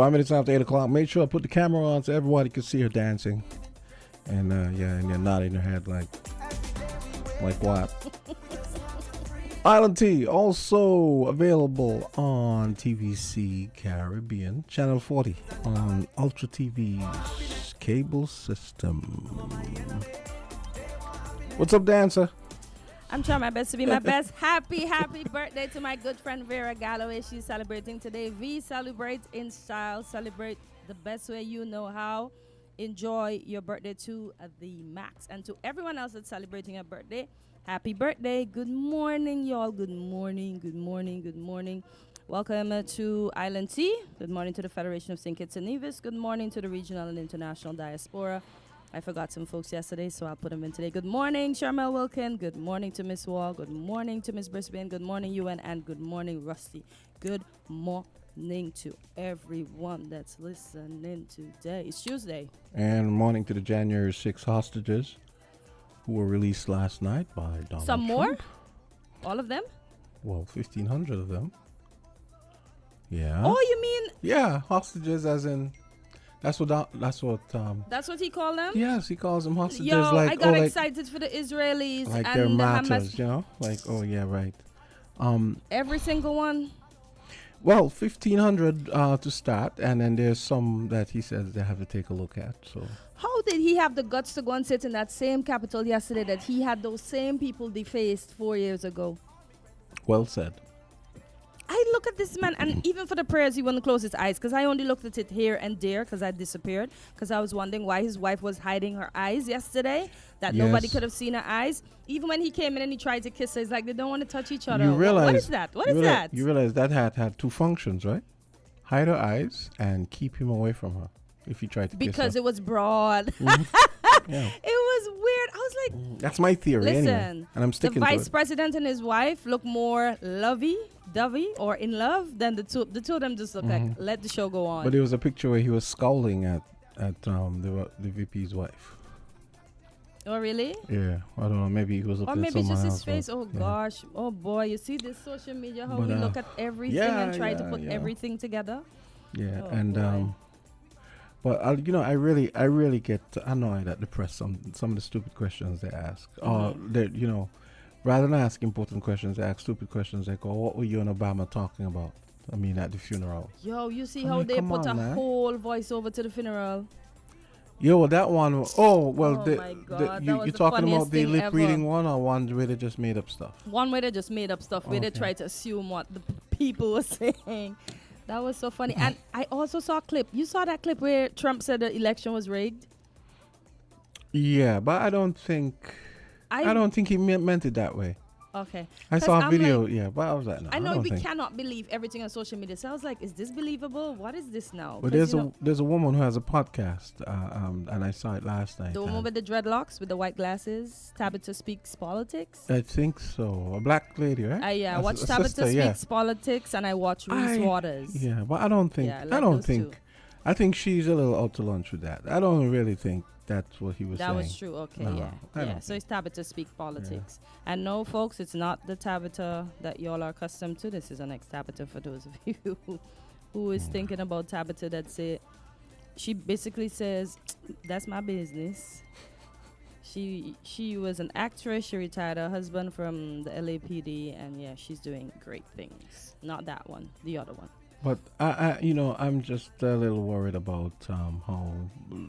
5 minutes after 8 o'clock. Make sure I put the camera on so everybody can see her dancing. And and you're nodding her head like what? Island Tea also available on TVC Caribbean Channel 40 on Ultra TV's cable system. What's up, dancer? I'm trying my best to be my best. Happy birthday to my good friend Vera Galloway. She's celebrating today. V, celebrate in style. Celebrate the best way you know how. Enjoy your birthday to the max. And to everyone else that's celebrating a birthday, happy birthday. Good morning, y'all. Good morning. Welcome to Island Tea. Good morning to the Federation of St. Kitts and Nevis. Good morning to the regional and international diaspora. I forgot some folks yesterday, so I'll put them in today. Good morning, Sharmel Wilkin. Good morning to Miss Wall. Good morning to Miss Brisbane. Good morning, UN. And good morning, Rusty. Good morning to everyone that's listening today. It's Tuesday. And morning to the January 6 hostages who were released last night by Donald Trump. Some more? All of them? Well, 1,500 of them. Yeah. Oh, you mean? Yeah, hostages as in... That's what he called them? Yes, he calls them hostages. Yo, like, I got excited for the Israelis like and they're the martyrs, Hamas. you know? Like, oh yeah, right. Every single one? Well, 1,500 to start, and then there's some that he says they have to take a look at. So how did he have the guts to go and sit in that same Capitol yesterday that he had those same people defaced 4 years ago? Well said. I look at this man, and even for the prayers, he wouldn't close his eyes, because I only looked at it here and there because I disappeared, because I was wondering why his wife was hiding her eyes yesterday, that nobody could have seen her eyes. Even when he came in and he tried to kiss her, it's like they don't want to touch each other. You realize, what is that? What is that? You realize that had two functions, right? Hide her eyes and keep him away from her if he tried to kiss her. Because it was broad. Yeah. It was weird. I was like... That's my theory anyway. Listen, And I'm sticking to it. The vice president and his wife look more lovey-dovey or in love than the two of them just look like, let the show go on. But there was a picture where he was scowling at the VP's wife. Oh, really? Yeah. I don't know. Maybe he was looking or at maybe someone just his else, face. Oh, gosh. Oh, boy. You see this social media, how But, we look at everything and try to put everything together? Yeah. Oh, and... boy. But I really get annoyed at the press. Some of the stupid questions they ask, or that rather than ask important questions, they ask stupid questions. Like, "Oh, what were you and Obama talking about?" I mean, at the funeral. Yo, you see how they put a whole voiceover to the funeral? Yo, well, that one. Oh, well, my God, you're talking about the lip reading one, or one where they just made up stuff? One where they just made up stuff, where they try to assume what the people were saying. That was so funny. And I also saw a clip. You saw that clip where Trump said the election was rigged? Yeah, but I don't think he meant it that way. Okay. I saw a video, but I was like, no, I know we cannot believe everything on social media. So I was like, is this believable? What is this now? But there's a woman who has a podcast, and I saw it last night. The woman with the dreadlocks, with the white glasses, Tabitha Speaks Politics? I think so. A black lady, right? I watched Tabitha Speaks Politics, and I watched Reese Waters. Yeah, but I don't think, I think she's a little out to lunch with that. I don't really think that's what he was saying. That was true. Okay, yeah. So it's Tabitha Speak Politics. Yeah. And no, folks, it's not the Tabitha that y'all are accustomed to. This is an ex-Tabitha for those of you who is thinking about Tabitha. That's it. She basically says, that's my business. She was an actress. She retired her husband from the LAPD. And, she's doing great things. Not that one. The other one. But I'm just a little worried about how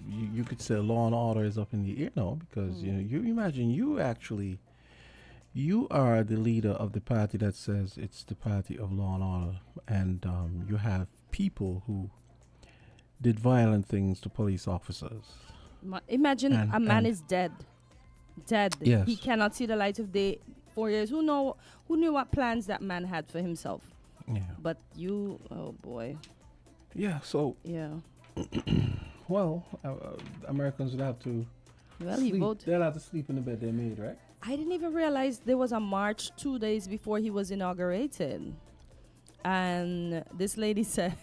you could say law and order is up in the air now, because you imagine you are the leader of the party that says it's the party of law and order, and you have people who did violent things to police officers. Imagine a man is dead. Yes. He cannot see the light of day. 4 years. Who knew what plans that man had for himself? Yeah. But oh boy. Yeah, so. Yeah. Well, Americans would have to. Well, they'll have to sleep in the bed they made, right? I didn't even realize there was a march 2 days before he was inaugurated. And this lady said,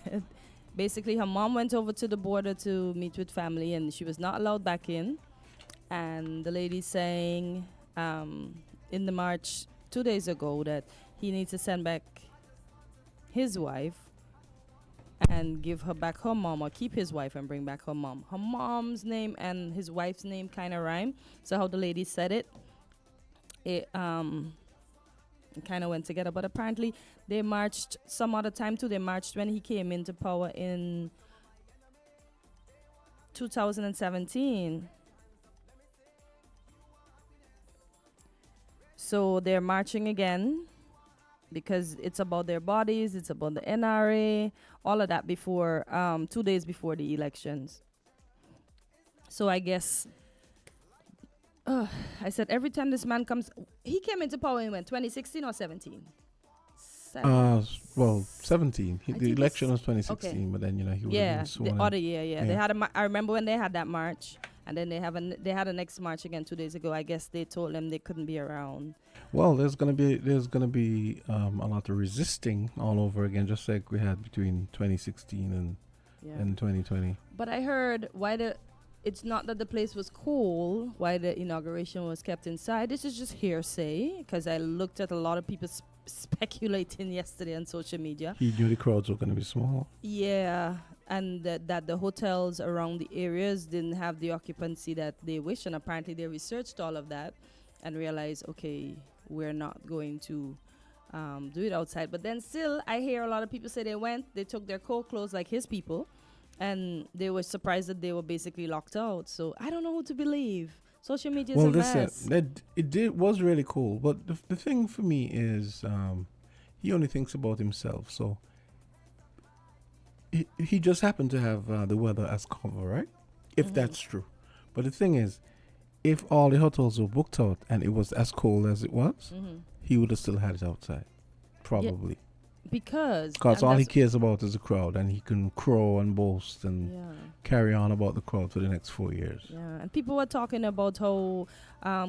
basically, her mom went over to the border to meet with family, and she was not allowed back in. And the lady saying in the march 2 days ago that he needs to send back his wife and give her back her mom, or keep his wife and bring back her mom. Her mom's name and his wife's name kind of rhyme. So how the lady said it kind of went together. But apparently they marched some other time too. They marched when he came into power in 2017. So they're marching again because it's about their bodies, it's about the NRA, all of that before, 2 days before the elections. So I guess, I said every time this man comes, he came into power in when, 2016 or 17? Well, 17. The election was 2016, okay. But then, he would have been sworn the other year, yeah. They had I remember when they had that march. And then they had a next march again 2 days ago. I guess they told them they couldn't be around. Well, there's gonna be a lot of resisting all over again, just like we had between 2016 and 2020. But I heard it's not that the place was cool, why the inauguration was kept inside. This is just hearsay, because I looked at a lot of people speculating yesterday on social media. He knew the crowds were going to be small. Yeah, and that the hotels around the areas didn't have the occupancy that they wish, and apparently they researched all of that and realized, okay, we're not going to do it outside. But then still, I hear a lot of people say they took their cold clothes like his people, and they were surprised that they were basically locked out. So I don't know who to believe. Social media is a mess. It was really cool, but the thing for me is he only thinks about himself. So he just happened to have the weather as cover, right? If that's true. But the thing is, if all the hotels were booked out and it was as cold as it was, he would have still had it outside, probably. Yeah, because all he cares about is the crowd, and he can crow and boast and carry on about the crowd for the next 4 years. Yeah, and people were talking about how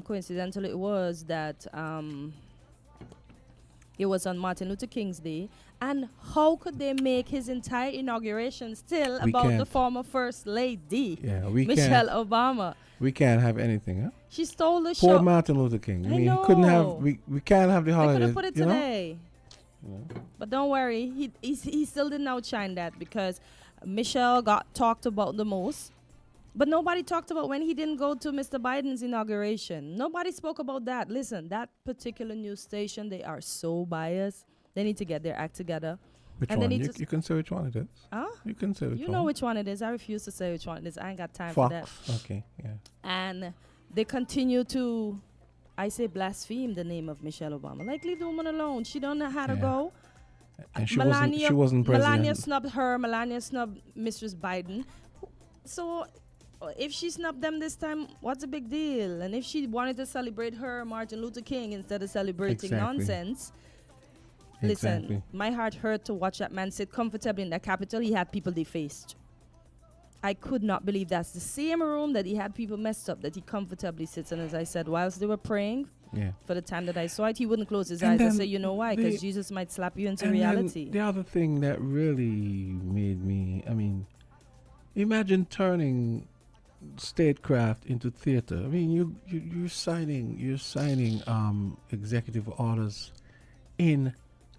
coincidental it was that it was on Martin Luther King's Day, and how could they make his entire inauguration still about the former First Lady, Michelle Obama? We can't have anything, huh? She stole the show. Poor Martin Luther King. I mean, couldn't have. We can't have the holiday. They could have put it today. But don't worry, he still didn't outshine that, because Michelle got talked about the most. But nobody talked about when he didn't go to Mr. Biden's inauguration. Nobody spoke about that. Listen, that particular news station, they are so biased. They need to get their act together. Which one? You can say which one it is. Huh? You can say which one. You know which one it is. I refuse to say which one it is. I ain't got time Fox. for that. Okay, yeah. And they continue to, I say, blaspheme the name of Michelle Obama. Like, leave the woman alone. She don't know how to go. And she wasn't president. Melania snubbed her. Melania snubbed Mistress Biden. So if she snubbed them this time, what's the big deal? And if she wanted to celebrate her Martin Luther King instead of celebrating nonsense, listen, my heart hurt to watch that man sit comfortably in the Capitol. He had people defaced. I could not believe that's the same room that he had people messed up, that he comfortably sits. And as I said, whilst they were praying, for the time that I saw it, he wouldn't close his eyes and say, you know why? Because Jesus might slap you into reality. The other thing that really made me, imagine turning statecraft into theater. I mean, you're signing executive orders in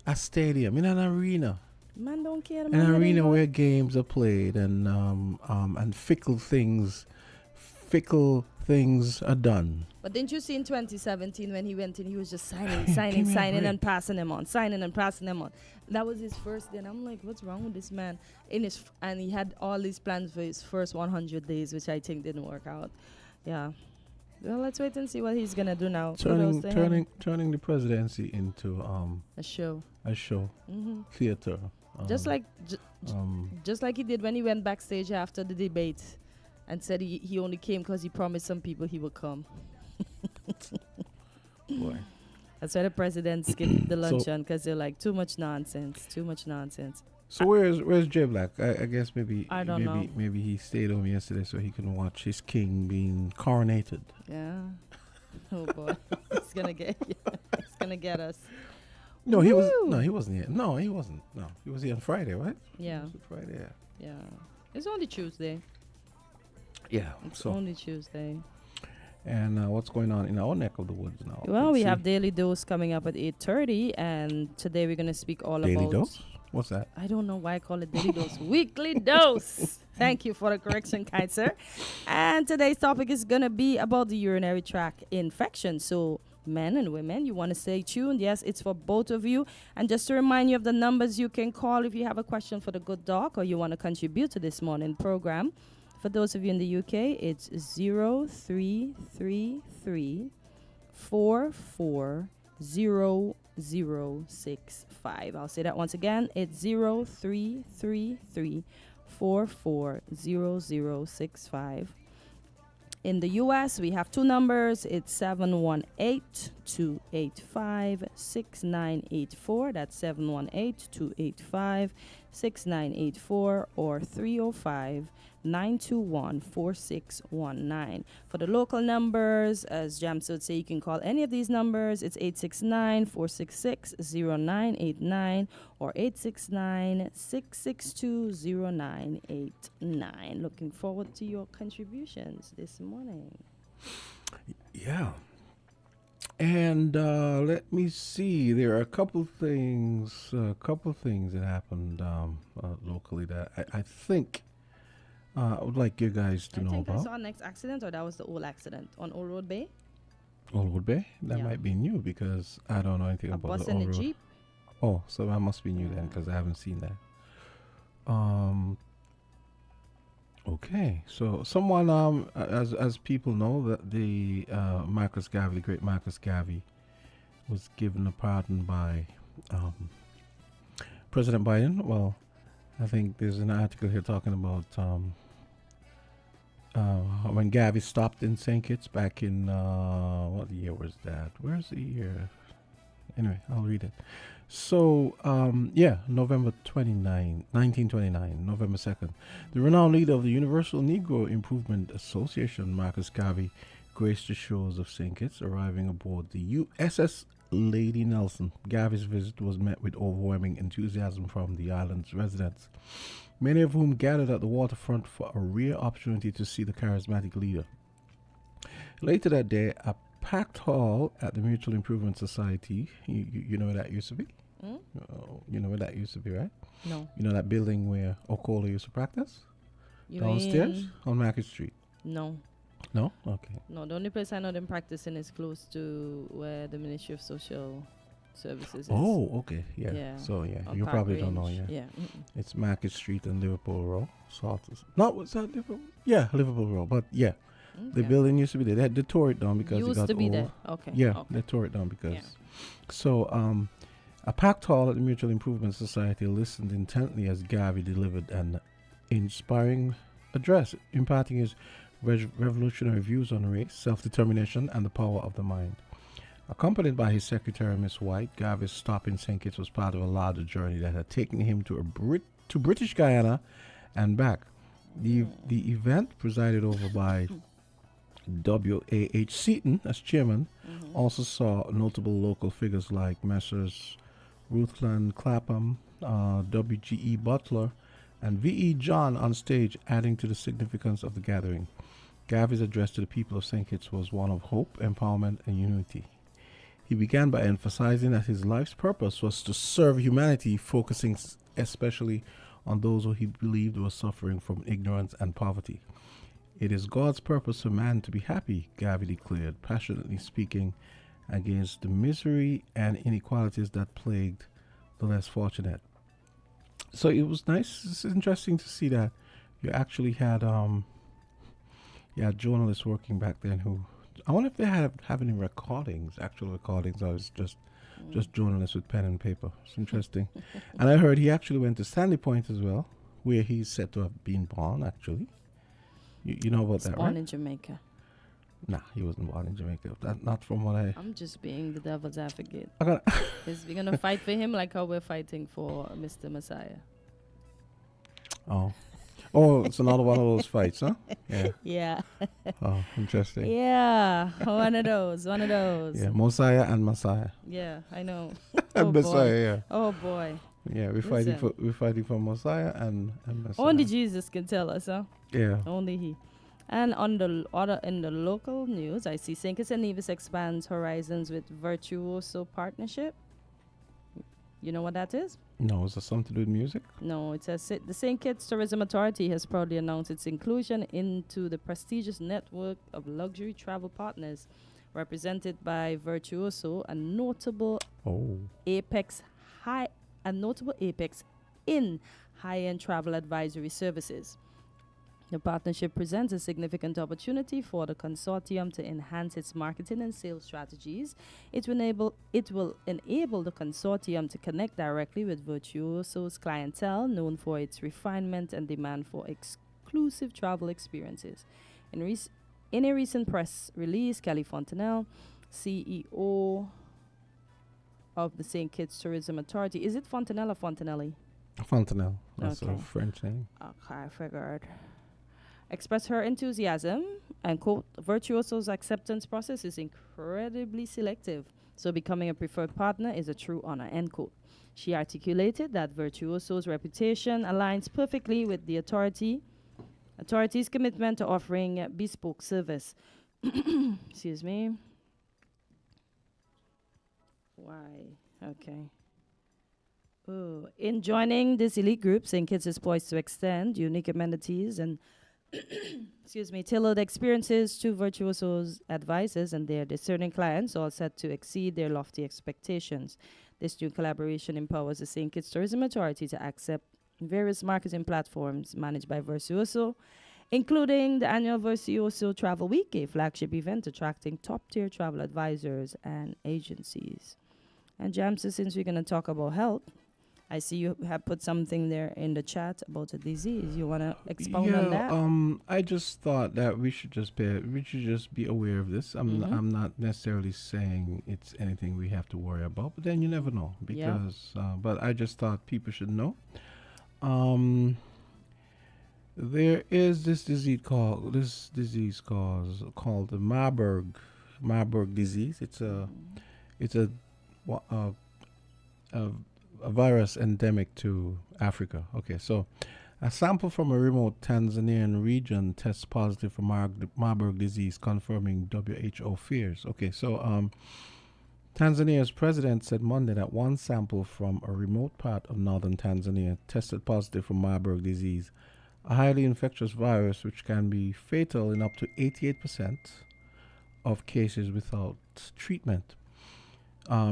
a stadium, in an arena. Man don't care. An arena where games are played and fickle things are done. But didn't you see in 2017 when he went in, he was just signing and passing them on. That was his first day, and I'm like, what's wrong with this man? And he had all these plans for his first 100 days, which I think didn't work out. Yeah. Well, let's wait and see what he's gonna do now. Turning the presidency into a show. Theater. Just like he did when he went backstage after the debate and said he only came because he promised some people he would come. Boy. That's why the president skipped the luncheon, because they're like, too much nonsense. So where's Jay Black? I guess maybe know. He stayed home yesterday so he can watch his king being coronated. Yeah. Oh boy, he's gonna get us. No, he wasn't here. No, he wasn't. No, he was here on Friday, right? Yeah. Friday. Yeah. It's only Tuesday. Yeah. It's only Tuesday. And what's going on in our neck of the woods now? Well, we have Daily Dose coming up at 8:30, and today we're going to speak all Daily about... Dose? What's that? I don't know why I call it daily dose. Weekly dose. Thank you for the correction, kind sir. And today's topic is going to be about the urinary tract infection. So, men and women, you want to stay tuned. Yes, it's for both of you. And just to remind you of the numbers you can call if you have a question for the good doc or you want to contribute to this morning program. For those of you in the UK, it's 0333 440065. I'll say that once again. It's 0333 440065. In the US, we have two numbers. It's 718-285-6984. That's 718-285-6984 or 305-921-4619. For the local numbers, as Jamsta would say, you can call any of these numbers. It's 869-466-0989 or 869-662-0989. Looking forward to your contributions this morning. Yeah. And let me see. There are a couple things that happened locally that I think I would like you guys to know about. I saw next accident, or that was the old accident on Old Road Bay. Old Road Bay? That might be new because I don't know anything about the Old Road. A bus and a Jeep. Oh, so that must be new then because I haven't seen that. Okay, so someone as people know that the Marcus Garvey, the great Marcus Garvey, was given a pardon by President Biden. Well, I think there's an article here talking about when Garvey stopped in St. Kitts back in what year was that? Where's the year? Anyway, I'll read it. So, November 1929, November 2nd. The renowned leader of the Universal Negro Improvement Association, Marcus Garvey, graced the shores of St. Kitts, arriving aboard the USS Lady Nelson. Garvey's visit was met with overwhelming enthusiasm from the island's residents, many of whom gathered at the waterfront for a rare opportunity to see the charismatic leader. Later that day, a packed hall at the Mutual Improvement Society. You know where that used to be? You know where that used to be, right? No. You know that building where Okola used to practice? You downstairs on Market Street? No. No? Okay. No, the only place I know them practicing is close to where the Ministry of Social Services is. Oh, okay. Yeah. So, you probably don't know, Yeah. It's Market Street and Liverpool Road. No, was that Liverpool? Yeah, Liverpool Road. But, yeah. Okay. The building used to be there. They tore it down because it got old. Used to be there. Okay. Yeah, okay. They tore it down because. Yeah. So, a packed hall at the Mutual Improvement Society listened intently as Garvey delivered an inspiring address, imparting his revolutionary views on race, self-determination, and the power of the mind. Accompanied by his secretary, Miss White, Garvey's stop in St. Kitts was part of a larger journey that had taken him to British Guyana and back. The event, presided over by W.A.H. Seaton as chairman, also saw notable local figures like Messrs. Ruthland Clapham, W.G.E. Butler, and V.E. John on stage, adding to the significance of the gathering. Garvey's address to the people of St. Kitts was one of hope, empowerment, and unity. He began by emphasizing that his life's purpose was to serve humanity, focusing especially on those who he believed were suffering from ignorance and poverty. It is God's purpose for man to be happy, Garvey declared, passionately speaking against the misery and inequalities that plagued the less fortunate. So it was nice. It's interesting to see that you actually had journalists working back then who, I wonder if they have any recordings, actual recordings, or it's just journalists with pen and paper. It's interesting. And I heard he actually went to Sandy Point as well, where he's said to have been born, actually. You know about that, right? Born in Jamaica. Nah, he wasn't born in Jamaica. Not from what I'm just being the devil's advocate. Is we gonna fight for him like how we're fighting for Mr. Messiah? Oh, it's another one of those fights, huh? Yeah. Yeah. Oh, interesting. Yeah, one of those. Yeah, Mosiah and Messiah. Yeah, I know. And Messiah, yeah. Oh boy. Yeah, we're fighting for Messiah and Messiah. Only Jesus can tell us, huh? Yeah. Only He. And in the local news, I see St. Kitts and Nevis expands horizons with Virtuoso Partnership. You know what that is? No, is that something to do with music? No, it says the St. Kitts Tourism Authority has proudly announced its inclusion into the prestigious network of luxury travel partners represented by Virtuoso, Oh. apex a notable apex in high-end travel advisory services. The partnership presents a significant opportunity for the consortium to enhance its marketing and sales strategies. It will enable the consortium to connect directly with Virtuoso's clientele, known for its refinement and demand for exclusive travel experiences. In a recent press release, Kelly Fontenelle, CEO of the St. Kitts Tourism Authority, is it Fontenelle or Fontenelle? Fontenelle. That's Okay. a French name. Okay, I figured. Expressed her enthusiasm and quote, Virtuoso's acceptance process is incredibly selective, so becoming a preferred partner is a true honor, end quote. She articulated that Virtuoso's reputation aligns perfectly with the authority's commitment to offering bespoke service. Excuse me. Why? Okay. Oh, in joining this elite group, St. Kitts is poised to extend unique amenities and tailored experiences to Virtuoso's advisors and their discerning clients, all set to exceed their lofty expectations. This new collaboration empowers the St. Kitts Tourism Authority to accept various marketing platforms managed by Virtuoso, including the annual Virtuoso Travel Week, a flagship event attracting top-tier travel advisors and agencies. And Jamsa, since we're going to talk about health, I see you have put something there in the chat about a disease. You want to expound on that? I just thought that we should just be aware of this. I'm not necessarily saying it's anything we have to worry about, but then you never know because. But I just thought people should know. There is this disease called the Marburg disease. It's a virus endemic to Africa. Okay, so a sample from a remote Tanzanian region tests positive for Marburg disease, confirming WHO fears. Okay, so Tanzania's president said Monday that one sample from a remote part of northern Tanzania tested positive for Marburg disease, a highly infectious virus which can be fatal in up to 88% of cases without treatment.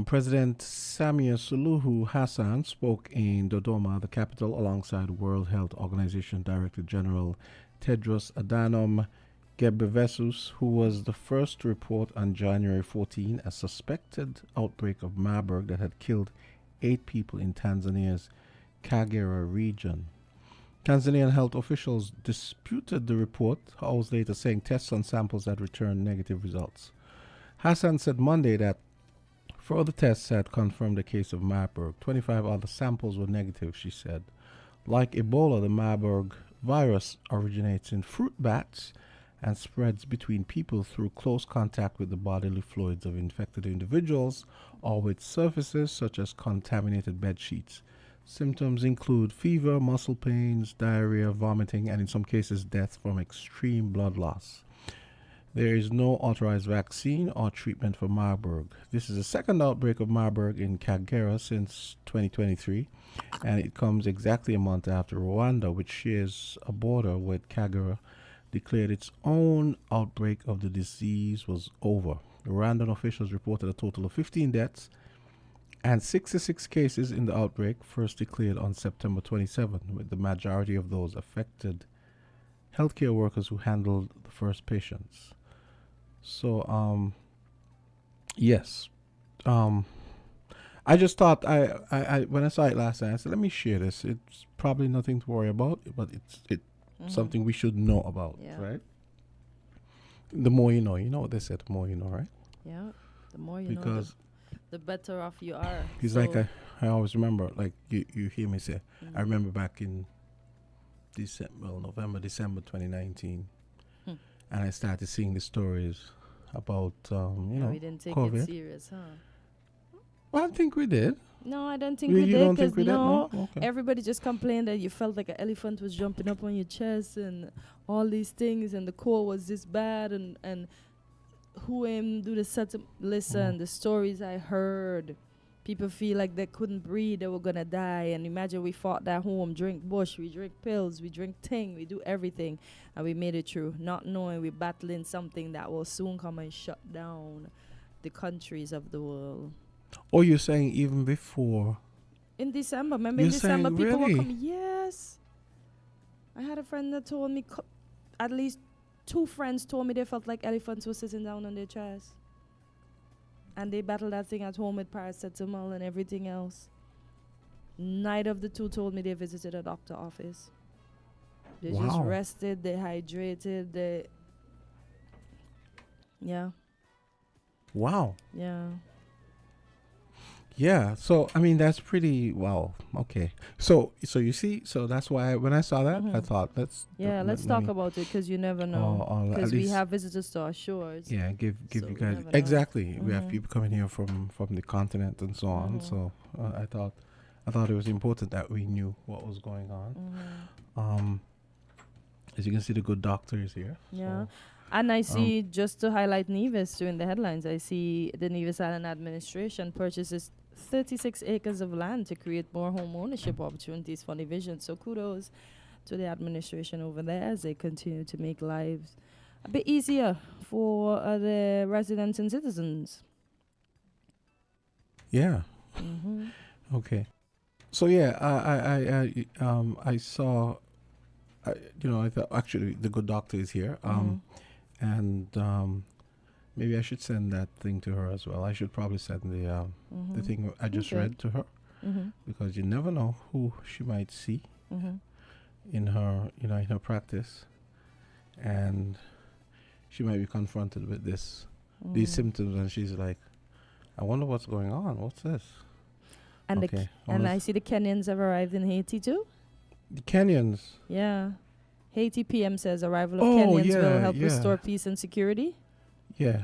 President Samia Suluhu Hassan spoke in Dodoma, the capital, alongside World Health Organization Director General Tedros Adhanom Ghebreyesus, who was the first to report on January 14 a suspected outbreak of Marburg that had killed 8 people in Tanzania's Kagera region. Tanzanian health officials disputed the report, hours later saying tests on samples had returned negative results. Hassan said Monday that further tests had confirmed the case of Marburg. 25 other samples were negative, she said. Like Ebola, the Marburg virus originates in fruit bats and spreads between people through close contact with the bodily fluids of infected individuals or with surfaces such as contaminated bed sheets. Symptoms include fever, muscle pains, diarrhea, vomiting, and in some cases death from extreme blood loss. There is no authorized vaccine or treatment for Marburg. This is the second outbreak of Marburg in Kagera since 2023, and it comes exactly a month after Rwanda, which shares a border with Kagera, declared its own outbreak of the disease was over. Rwandan officials reported a total of 15 deaths and 66 cases in the outbreak, first declared on September 27, with the majority of those affected healthcare workers who handled the first patients. So, yes. I just thought I when I saw it last night, I said, let me share this. It's probably nothing to worry about, but it's something we should know about, right? The more you know. You know what they said, the more you know, right? Yeah. The more you know, the better off you are. It's like I always remember, like you hear me say, I remember back in November, December 2019, and I started seeing the stories about, we didn't take COVID. it serious, huh? Well, I think we did. No, I don't think we did. Don't think we did? No? Okay. Everybody just complained that you felt like an elephant was jumping up on your chest and all these things, and the cold was this bad, and who do the set listen, the stories I heard People feel like they couldn't breathe, they were gonna die. And imagine we fought that home, drink bush, we drink pills, we drink ting, we do everything, and we made it through, not knowing we're battling something that will soon come and shut down the countries of the world. Oh, you're saying even before? In December, remember You're in December, saying people really? were coming. Yes. I had a friend that told me, at least 2 friends told me they felt like elephants were sitting down on their chest. And they battled that thing at home with paracetamol and everything else. Neither of the 2 told me they visited a doctor office. They just rested, they hydrated, they... Yeah. Wow. Yeah. Yeah. So I mean, that's pretty wow. Okay. So you see, so that's why when I saw that, I thought let's talk about it, because you never know. Because we have visitors to our shores. Yeah. Give so you guys exactly. We have people coming here from the continent and so on. So I thought it was important that we knew what was going on. As you can see, the good doctor is here. Yeah. So, and I see, just to highlight Nevis during the headlines, I see the Nevis Island administration purchases 36 acres of land to create more home ownership opportunities for Division. So kudos to the administration over there as they continue to make lives a bit easier for the residents and citizens. Yeah. Okay. So yeah, I saw, I thought actually the good doctor is here. And maybe I should send that thing to her as well. I should probably send the thing I just read to her, because you never know who she might see in her, in her practice, and she might be confronted with these symptoms, and she's like, "I wonder what's going on. What's this?" And I see the Kenyans have arrived in Haiti too. The Kenyans. Yeah. Haiti PM says arrival of Kenyans will help restore peace and security. Yeah.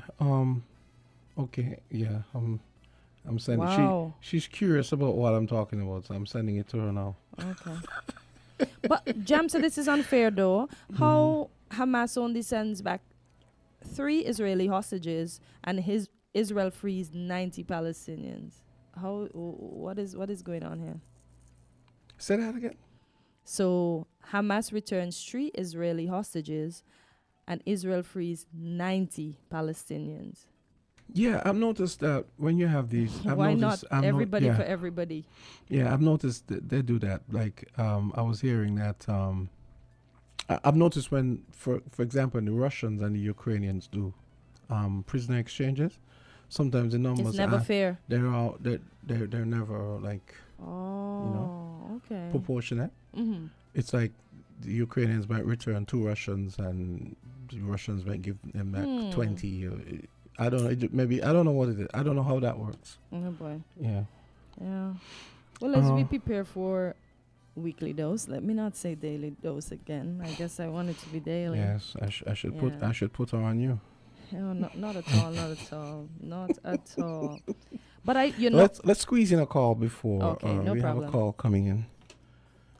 Okay. Yeah. I'm sending. Wow. She's curious about what I'm talking about, so I'm sending it to her now. Okay. But Jamsta, this is unfair though. How Hamas only sends back 3 Israeli hostages and Israel frees 90 Palestinians. What is going on here? Say that again. So Hamas returns 3 Israeli hostages and Israel frees 90 Palestinians. Yeah, I've noticed that when you have these... Why not everybody for everybody? Yeah, I've noticed that they do that. Like, I was hearing that... I've noticed when, for example, the Russians and the Ukrainians do prisoner exchanges, sometimes the numbers... It's never fair. They're never, like... proportionate. It's like the Ukrainians might return 2 Russians and the Russians might give them back 20. I don't know. Maybe I don't know what it is. I don't know how that works. Oh boy. Yeah. Yeah. Well, let's be prepared for weekly dose. Let me not say daily dose again. I guess I want it to be daily. Yes, I should put her on you. No, not at all. Not at all. Not at all. But let's squeeze in a call before we have a call coming in.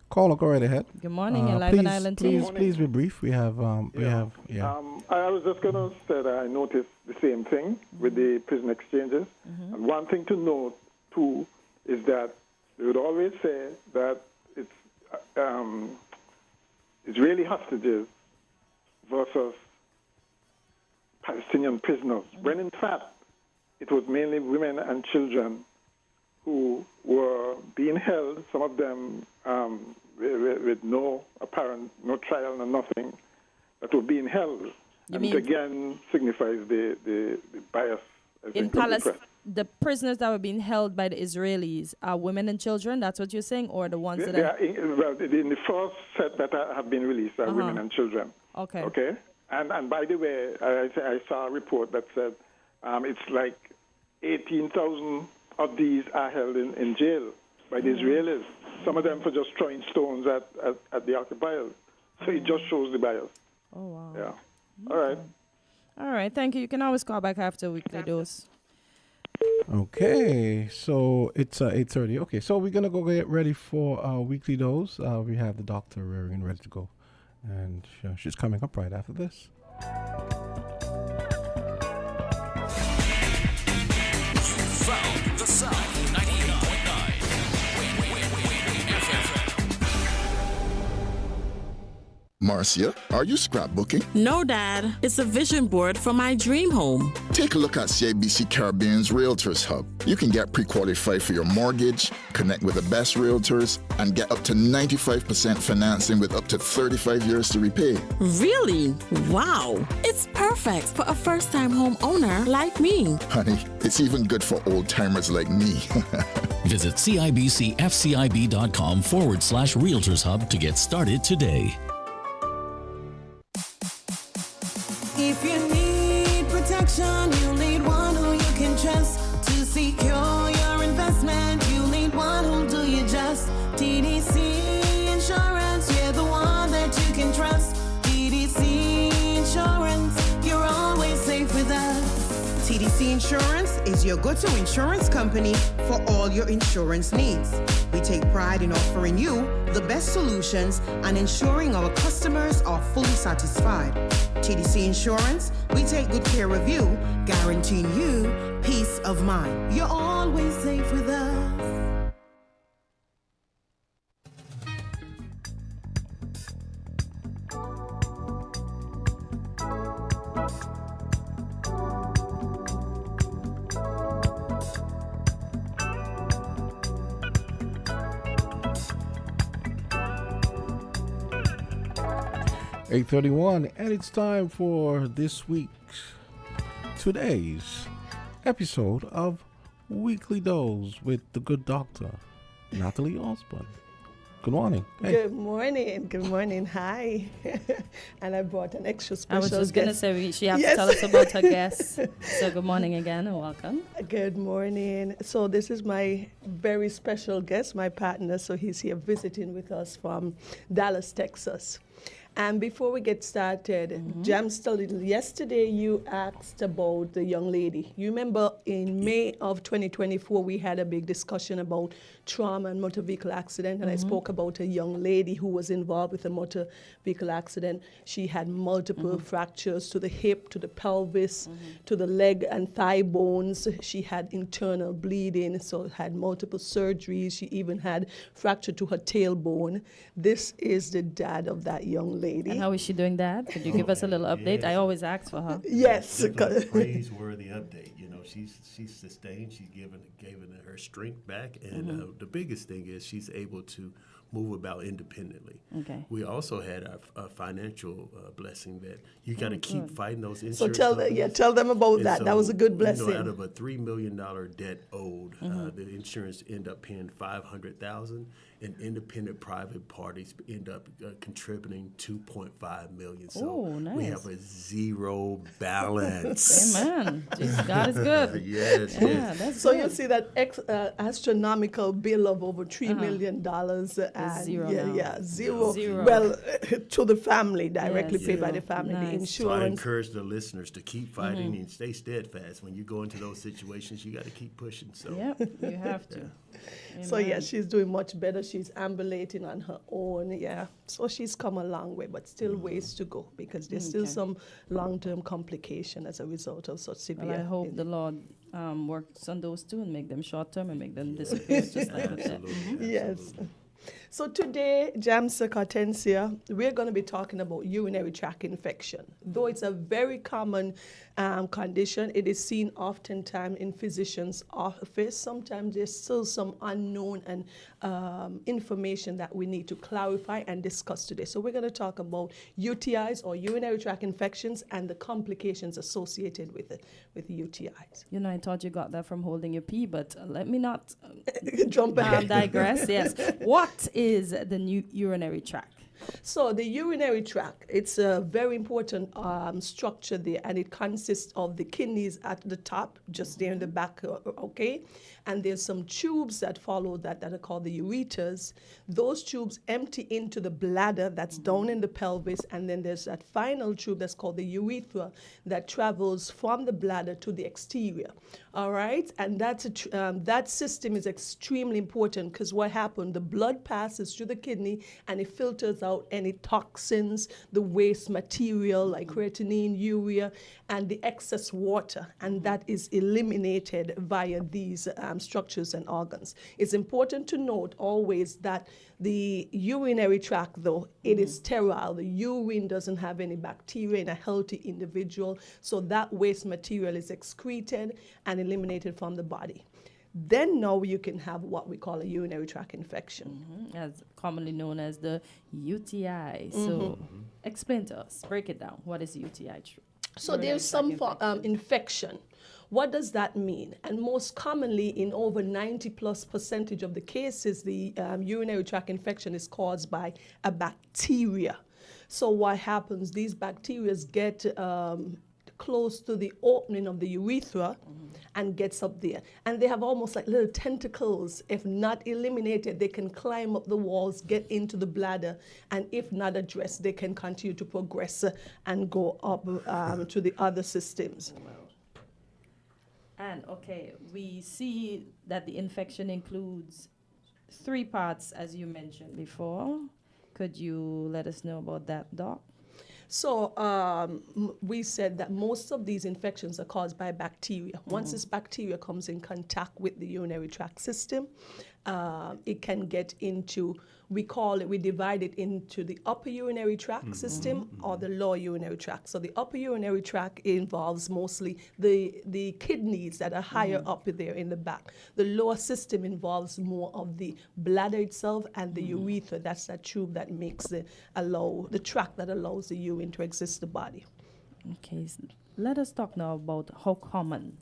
Caller, go right ahead. Good morning, you're live in Island TV. Please be brief. We have. I was just going to say that I noticed the same thing with the prison exchanges. And one thing to note too is that they would always say that it's Israeli hostages versus Palestinian prisoners, when in fact it was mainly women and children who were being held, some of them with no trial, no nothing, that were being held. And it again signifies the bias. In Palestine, the prisoners that were being held by the Israelis are women and children, that's what you're saying, or the ones that are... in the first set that have been released are women and children. Okay. Okay? And by the way, I saw a report that said it's like 18,000 of these are held in jail by the Israelis. Some of them for just throwing stones at the occupiers. So it just shows the bias. Oh, wow. Yeah. All right. All right. Thank you. You can always call back after weekly dose. Okay. So it's 8:30. Okay. So we're going to go get ready for our weekly dose. We have the doctor rearing and ready to go. And she's coming up right after this. From the South, 90. Marcia, are you scrapbooking? No, Dad. It's a vision board for my dream home. Take a look at CIBC Caribbean's Realtors Hub. You can get pre-qualified for your mortgage, connect with the best realtors, and get up to 95% financing with up to 35 years to repay. Really? Wow. It's perfect for a first-time home owner like me. Honey, it's even good for old-timers like me. Visit CIBCFCIB.com/Realtors Hub to get started today. If you need protection, you need one who you can trust to secure your investment. You need one who'll do you just. TDC Insurance, you're the one that you can trust. TDC Insurance, you're always safe with us. TDC Insurance is your go-to insurance company for all your insurance needs. We take pride in offering you the best solutions and ensuring our customers are fully satisfied. TDC Insurance, we take good care of you, guaranteeing you peace of mind. You're always safe with us. .8:31, and it's time for today's episode of Weekly Dose with the good doctor, Natalie Osborne. Good morning. Hey. Good morning. Hi. And I brought an extra special guest. I was just going to say she has to tell us about her guest. So good morning again and welcome. Good morning. So this is my very special guest, my partner. So he's here visiting with us from Dallas, Texas. And before we get started, Jamsta, yesterday you asked about the young lady. You remember in May of 2024, we had a big discussion about trauma and motor vehicle accident, and I spoke about a young lady who was involved with a motor vehicle accident. She had multiple fractures to the hip, to the pelvis, to the leg and thigh bones. She had internal bleeding, so had multiple surgeries. She even had fracture to her tailbone. This is the dad of that young lady. And how is she doing that? Could you give us a little update? I always ask for her. Yes. Praiseworthy update. You know, she's sustained. She's given her strength back, and the biggest thing is she's able to move about independently. Okay. We also had a financial blessing that you got to keep fighting those insurance. So tell them about that. That was a good blessing. You know, out of a $3 million debt owed, the insurance end up paying $500,000, and independent private parties end up contributing $2.5 million. So nice. we have a zero balance. Amen. Jeez, God is good. Yes. That's so good. You see that astronomical bill of over $3 million. Zero. Zero. Well, to the family, directly paid by the family. Nice. The insurance. So I encourage the listeners to keep fighting and stay steadfast. When you go into those situations, you got to keep pushing. So yep, you have to. So she's doing much better. She's ambulating on her own. Yeah, so she's come a long way, but still ways to go because there's still some long-term complication as a result of such severe. Well, I hope the Lord works on those too and make them short-term and make them disappear just like that. Yes. So today, Jamsta Kortensia, we're going to be talking about urinary tract infection. Though it's a very common condition, it is seen oftentimes in physicians' office. Sometimes there's still some unknown and information that we need to clarify and discuss today. So we're going to talk about UTIs or urinary tract infections and the complications associated with it, with UTIs. You know, I thought you got that from holding your pee, but let me not jump ahead. Digress. Yes. What is the new urinary tract? So the urinary tract, it's a very important structure there, and it consists of the kidneys at the top, just there in the back, okay? And there's some tubes that follow that are called the ureters. Those tubes empty into the bladder that's down in the pelvis, and then there's that final tube that's called the urethra that travels from the bladder to the exterior, all right? And that system is extremely important because what happened, the blood passes through the kidney and it filters out any toxins, the waste material like creatinine, urea, and the excess water, and that is eliminated via these structures and organs. It's important to note always that the urinary tract, though, it is sterile. The urine doesn't have any bacteria in a healthy individual, so that waste material is excreted and eliminated from the body. Then now you can have what we call a urinary tract infection. As commonly known as the UTI. So explain to us, break it down. What is UTI? So there's some infection. What does that mean? And most commonly, in over 90+% of the cases, the urinary tract infection is caused by a bacteria. So what happens? These bacteria get close to the opening of the urethra and gets up there. And they have almost like little tentacles. If not eliminated, they can climb up the walls, get into the bladder, and if not addressed, they can continue to progress and go up to the other systems. And okay, we see that the infection includes 3 parts, as you mentioned before. Could you let us know about that, Doc? So we said that most of these infections are caused by bacteria. Once this bacteria comes in contact with the urinary tract system, it can get into, we divide it into the upper urinary tract system or the lower urinary tract. So the upper urinary tract involves mostly the kidneys that are higher up there in the back. The lower system involves more of the bladder itself and the urethra. That's that tube that makes the tract that allows the urine to exist in the body. Okay, so let us talk now about how common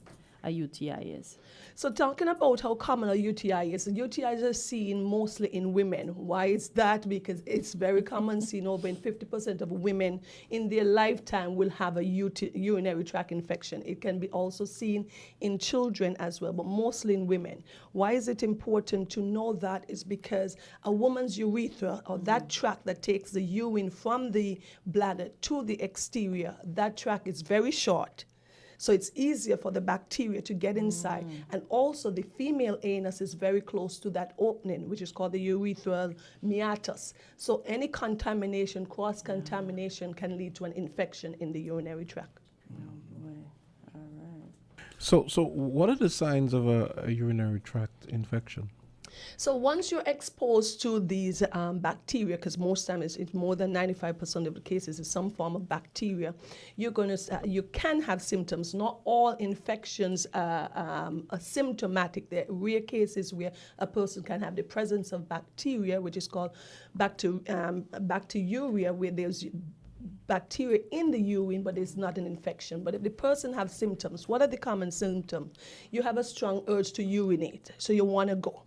a UTI is. So talking about how common a UTI is, UTIs are seen mostly in women. Why is that? Because it's very common, seen over in 50% of women in their lifetime will have a urinary tract infection. It can be also seen in children as well, but mostly in women. Why is it important to know that? Is because a woman's urethra, or that tract that takes the urine from the bladder to the exterior, that tract is very short. So it's easier for the bacteria to get inside. And also the female anus is very close to that opening, which is called the urethral meatus. So any contamination, cross-contamination can lead to an infection in the urinary tract. So what are the signs of a urinary tract infection? So once you're exposed to these bacteria, because most times it's more than 95% of the cases is some form of bacteria, you can have symptoms. Not all infections are symptomatic. There are rare cases where a person can have the presence of bacteria, which is called bacteriuria, where there's bacteria in the urine, but it's not an infection. But if the person has symptoms, what are the common symptoms? You have a strong urge to urinate, so you want to go.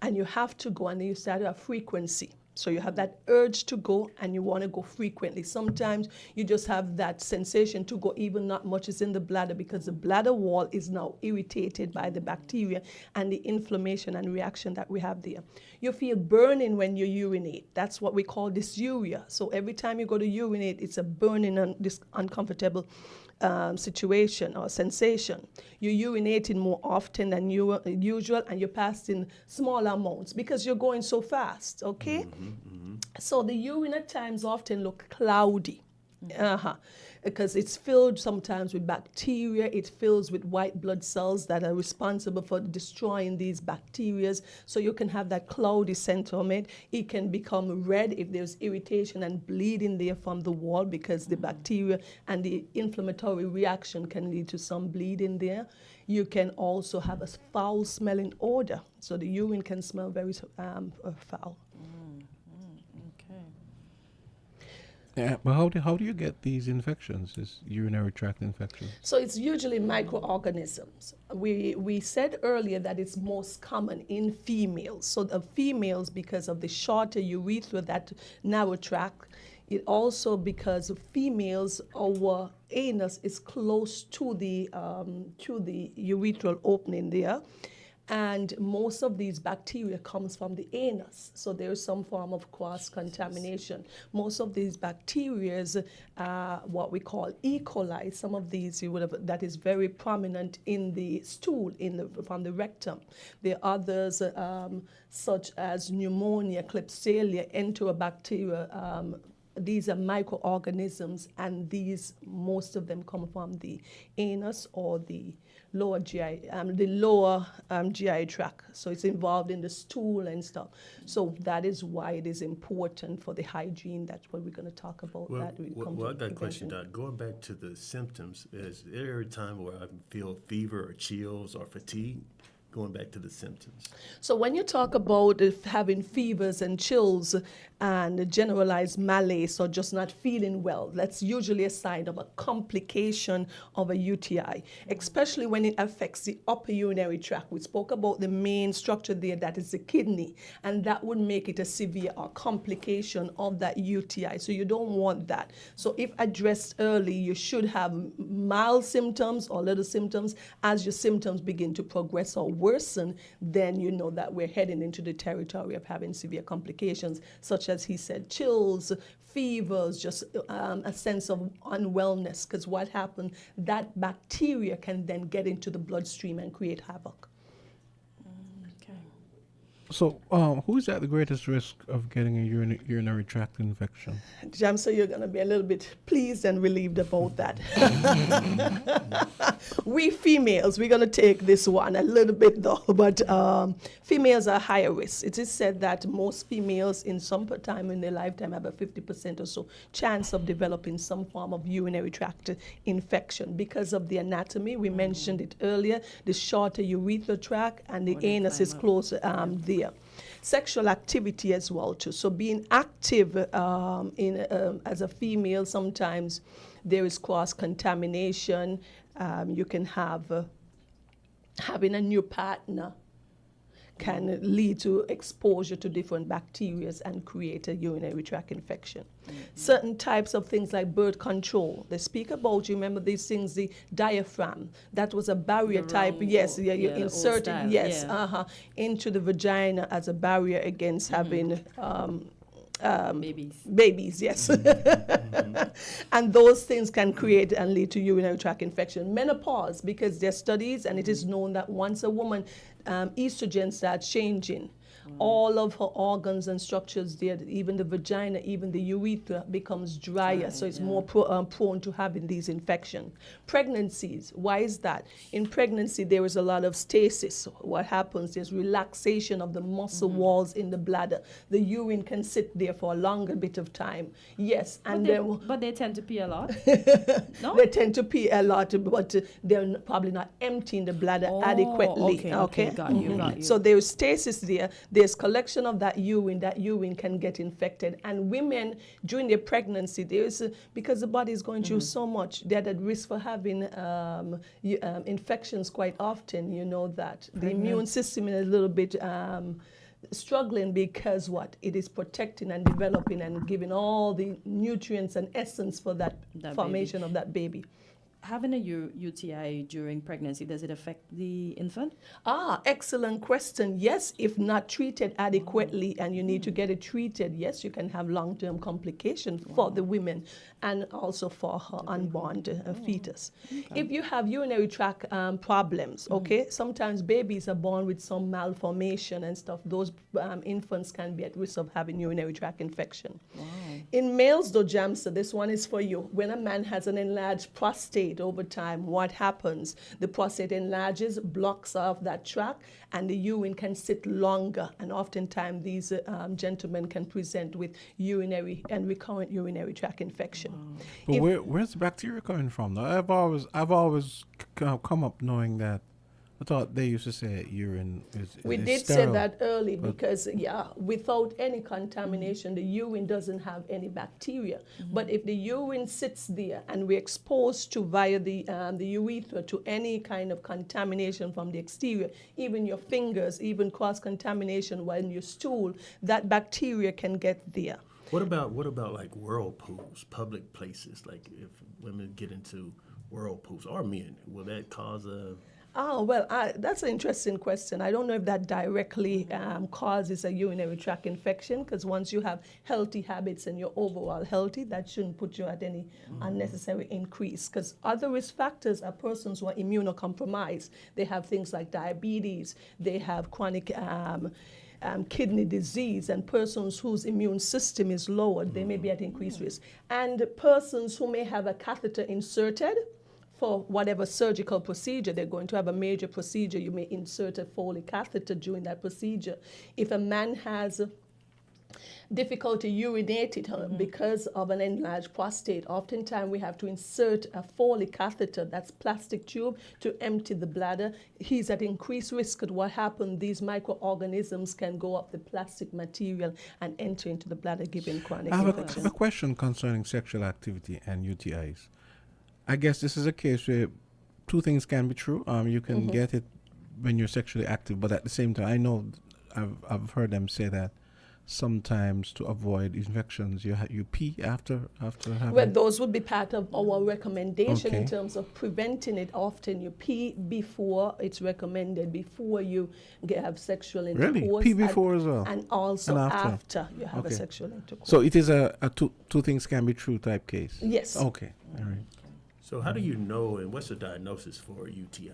And you have to go, and then you start a frequency. So you have that urge to go, and you want to go frequently. Sometimes you just have that sensation to go, even not much is in the bladder, because the bladder wall is now irritated by the bacteria and the inflammation and reaction that we have there. You feel burning when you urinate. That's what we call dysuria. So every time you go to urinate, it's a burning and this uncomfortable situation or sensation. You're urinating more often than usual, and you're passing small amounts because you're going so fast, okay? So the urine at times often look cloudy. Because it's filled sometimes with bacteria, it fills with white blood cells that are responsible for destroying these bacteria. So you can have that cloudy sentiment. It can become red if there's irritation and bleeding there from the wall, because the bacteria and the inflammatory reaction can lead to some bleeding there. You can also have a foul smelling odor. So the urine can smell very foul. Yeah, but how do you get these infections, this urinary tract infections? So it's usually microorganisms. We said earlier that it's most common in females. So the females, because of the shorter urethra, that narrow tract, it also because of females, our anus is close to the urethral opening there. And most of these bacteria comes from the anus. So there's some form of cross-contamination. Most of these bacteria are what we call E. coli. Some of these you would have, that is very prominent in the stool from the rectum. There are others such as pneumonia, Klebsiella, enterobacteria. These are microorganisms, and most of them come from the anus or the lower GI tract. So it's involved in the stool and stuff. So that is why it is important for the hygiene. That's what we're going to talk about. Well, I got a question, Doc. Going back to the symptoms, is there a time where I feel fever or chills or fatigue? Going back to the symptoms. So when you talk about having fevers and chills and generalized malaise or just not feeling well, that's usually a sign of a complication of a UTI, especially when it affects the upper urinary tract. We spoke about the main structure there, that is the kidney, and that would make it a severe or complication of that UTI. So you don't want that. So if addressed early, you should have mild symptoms or little symptoms. As your symptoms begin to progress or worsen, then you know that we're heading into the territory of having severe complications, such as he said, chills, fevers, just a sense of unwellness. Because what happened, that bacteria can then get into the bloodstream and create havoc. So, who's at the greatest risk of getting a urinary tract infection? Jamsa, you're going to be a little bit pleased and relieved about that. We females, we're going to take this one a little bit though, but females are higher risk. It is said that most females in some time in their lifetime have a 50% or so chance of developing some form of urinary tract infection because of the anatomy. We mentioned it earlier, the shorter urethral tract and the anus is closer there. Sexual activity as well too. So being active as a female, sometimes there is cross-contamination. You can have having a new partner can lead to exposure to different bacteria and create a urinary tract infection. Certain types of things like birth control, they speak about, you remember these things, the diaphragm, that was a barrier type, yes, you insert it, into the vagina as a barrier against having babies, yes. And those things can create and lead to urinary tract infection. Menopause, because there are studies and it is known that once a woman estrogen starts changing, all of her organs and structures there, even the vagina, even the urethra becomes drier, so it's more prone to having these infections. Pregnancies, why is that? In pregnancy, there is a lot of stasis. What happens? There's relaxation of the muscle walls in the bladder. The urine can sit there for a longer bit of time. Yes, and but they tend to pee a lot. No, they tend to pee a lot, but they're probably not emptying the bladder adequately. Okay, got you. So there's stasis there. There's collection of that urine can get infected. And women, during their pregnancy, because the body is going through so much, they're at risk for having infections quite often, you know that. The immune system is a little bit struggling because it is protecting and developing and giving all the nutrients and essence for that formation of that baby. Having a UTI during pregnancy, does it affect the infant? Excellent question. Yes, if not treated adequately and you need to get it treated, yes, you can have long-term complications for the women and also for her unborn fetus. Okay. If you have urinary tract problems, sometimes babies are born with some malformation and stuff. Those infants can be at risk of having urinary tract infection. Wow. In males, though, Jamsa, this one is for you. When a man has an enlarged prostate, over time, what happens? The prostate enlarges, blocks off that tract, and the urine can sit longer. And oftentimes, these gentlemen can present with urinary and recurrent urinary tract infection. But where's the bacteria coming from? Though I've always come up knowing that. I thought they used to say that urine is We did sterile. say that early because, without any contamination, the urine doesn't have any bacteria. But if the urine sits there and we're exposed to via the urethra to any kind of contamination from the exterior, even your fingers, even cross-contamination while in your stool, that bacteria can get there. What about like whirlpools, public places, like if women get into whirlpools, or men, will that cause a... Oh, well, that's an interesting question. I don't know if that directly causes a urinary tract infection, because once you have healthy habits and you're overall healthy, that shouldn't put you at any unnecessary increase. Because other risk factors are persons who are immunocompromised. They have things like diabetes, they have chronic kidney disease, and persons whose immune system is lowered, they may be at increased risk. And persons who may have a catheter inserted for whatever surgical procedure, they're going to have a major procedure, you may insert a Foley catheter during that procedure. If a man has difficulty urinating because of an enlarged prostate, oftentimes we have to insert a Foley catheter, that's plastic tube, to empty the bladder. He's at increased risk. What happens, these microorganisms can go up the plastic material and enter into the bladder, giving chronic infection. I have a question concerning sexual activity and UTIs. I guess this is a case where two things can be true. You can get it when you're sexually active, but at the same time, I know I've heard them say that sometimes to avoid infections, you pee after having. Well, those would be part of our recommendation in terms of preventing it. Often you pee before it's recommended, before you have sexual intercourse. Really? Pee before as well? And also after you have a sexual intercourse. So it is a two things can be true type case? Yes. Okay. All right. So how do you know, and what's the diagnosis for a UTI?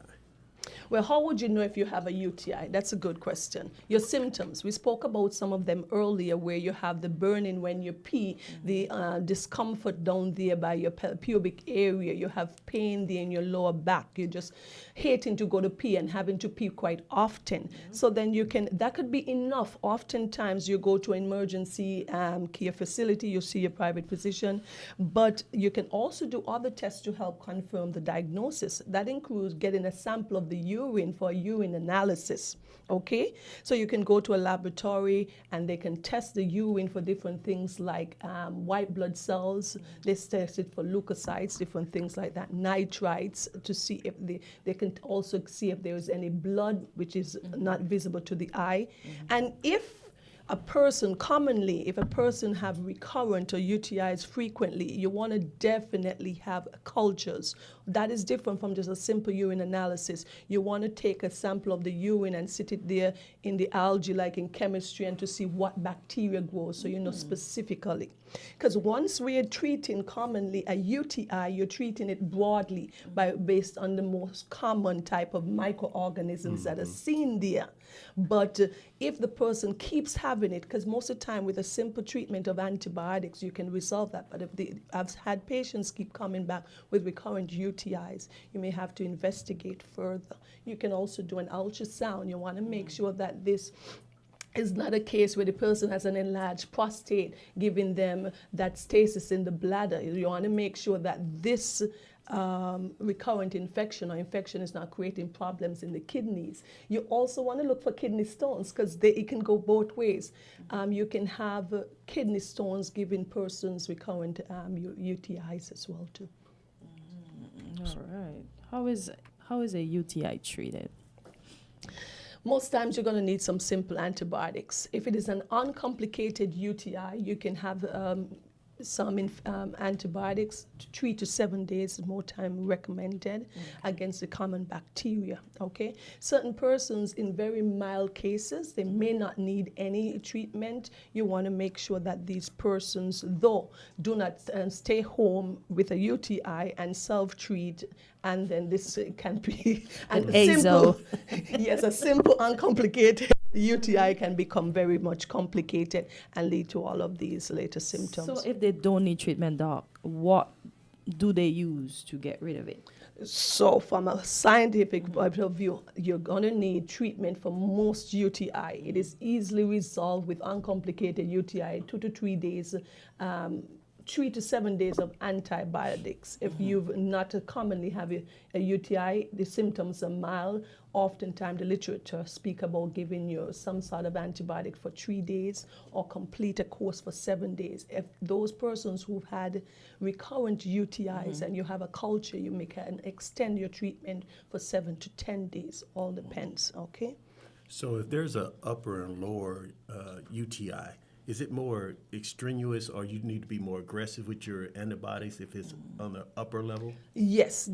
Well, how would you know if you have a UTI? That's a good question. Your symptoms, we spoke about some of them earlier, where you have the burning when you pee, the discomfort down there by your pubic area, you have pain there in your lower back, you're just hating to go to pee and having to pee quite often. So then that could be enough. Oftentimes you go to an emergency care facility, you see your private physician, but you can also do other tests to help confirm the diagnosis. That includes getting a sample of the urine for a urine analysis. Okay, so you can go to a laboratory and they can test the urine for different things like white blood cells. They test it for leukocytes, different things like that, nitrites, to see if they can also see if there is any blood which is not visible to the eye. And if a person have recurrent or UTIs frequently, you want to definitely have cultures. That is different from just a simple urine analysis. You want to take a sample of the urine and sit it there in the algae, like in chemistry, and to see what bacteria grows, so you know specifically. Because once we are treating commonly a UTI, you're treating it broadly based on the most common type of microorganisms that are seen there. But if the person keeps having it, because most of the time with a simple treatment of antibiotics, you can resolve that. But I've had patients keep coming back with recurrent UTIs, you may have to investigate further. You can also do an ultrasound. You want to make sure that this is not a case where the person has an enlarged prostate, giving them that stasis in the bladder. You want to make sure that this recurrent infection or infection is not creating problems in the kidneys. You also want to look for kidney stones, because it can go both ways. You can have kidney stones giving persons recurrent UTIs as well too. All right. How is a UTI treated? Most times you're going to need some simple antibiotics. If it is an uncomplicated UTI, you can have some antibiotics, 3 to 7 days is more time recommended against the common bacteria. Okay, certain persons in very mild cases, they may not need any treatment. You want to make sure that these persons, though, do not stay home with a UTI and self-treat, and then this can be a simple uncomplicated UTI can become very much complicated and lead to all of these later symptoms. So if they don't need treatment, doc, what do they use to get rid of it? So from a scientific point of view, you're going to need treatment for most UTI. It is easily resolved with uncomplicated UTI, 2 to 3 days, 3 to 7 days of antibiotics. If you've not commonly have a UTI, the symptoms are mild. Oftentimes the literature speak about giving you some sort of antibiotic for 3 days or complete a course for 7 days. If those persons who've had recurrent UTIs and you have a culture, you can extend your treatment for 7 to 10 days. All depends, okay? So if there's an upper and lower UTI, is it more extraneous, or you need to be more aggressive with your antibiotics if it's on the upper level? Yes,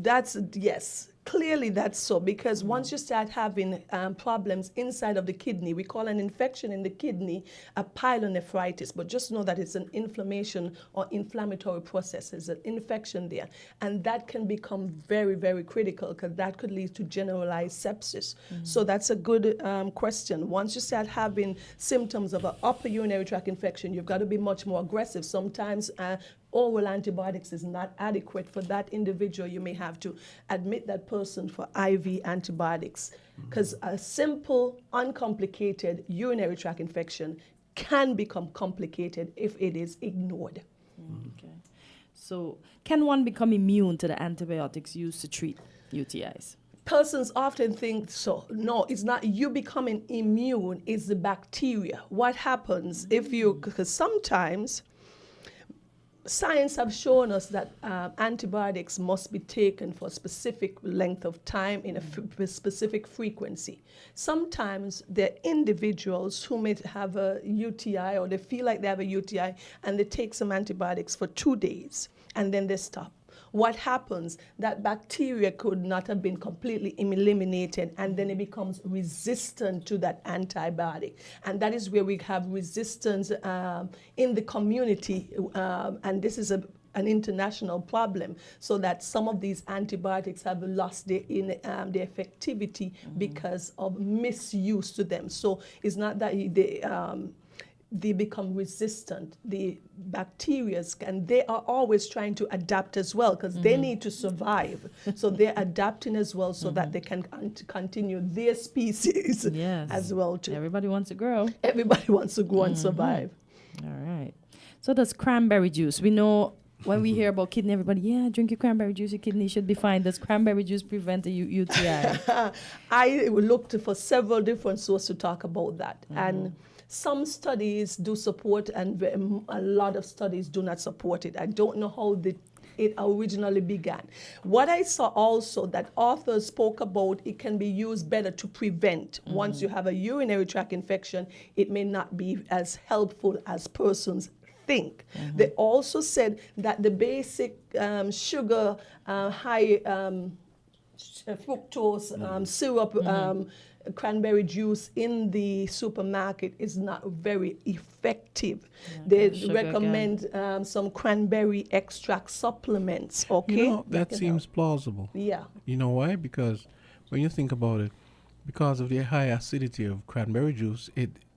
yes. Clearly that's so, because once you start having problems inside of the kidney, we call an infection in the kidney a pyelonephritis, but just know that it's an inflammation or inflammatory process. There's an infection there, and that can become very, very critical, because that could lead to generalized sepsis. So that's a good question. Once you start having symptoms of an upper urinary tract infection, you've got to be much more aggressive. Sometimes oral antibiotics is not adequate for that individual. You may have to admit that person for IV antibiotics, because a simple, uncomplicated urinary tract infection can become complicated if it is ignored. Okay. So can one become immune to the antibiotics used to treat UTIs? Persons often think so. No, it's not you becoming immune, it's the bacteria. What happens if you, because sometimes science have shown us that antibiotics must be taken for a specific length of time in a specific frequency. Sometimes there are individuals who may have a UTI, or they feel like they have a UTI, and they take some antibiotics for 2 days and then they stop. What happens? That bacteria could not have been completely eliminated, and then it becomes resistant to that antibiotic. And that is where we have resistance in the community, and this is an international problem, so that some of these antibiotics have lost their effectivity because of misuse to them. So it's not that they become resistant, the bacteria, and they are always trying to adapt as well, because they need to survive. So they're adapting as well, so that they can continue their species as well too. Everybody wants to grow. Everybody wants to grow and survive. All right. So does cranberry juice, we know when we hear about kidney, everybody, drink your cranberry juice, your kidney should be fine. Does cranberry juice prevent a UTI? I looked for several different sources to talk about that. And some studies do support, and a lot of studies do not support it. I don't know how it originally began. What I saw also that authors spoke about, it can be used better to prevent. Once you have a urinary tract infection, it may not be as helpful as persons think. They also said that the basic sugar, high fructose syrup, cranberry juice in the supermarket is not very effective. They recommend some cranberry extract supplements. Okay, you know, that seems plausible. Yeah. You know why? Because when you think about it, because of the high acidity of cranberry juice,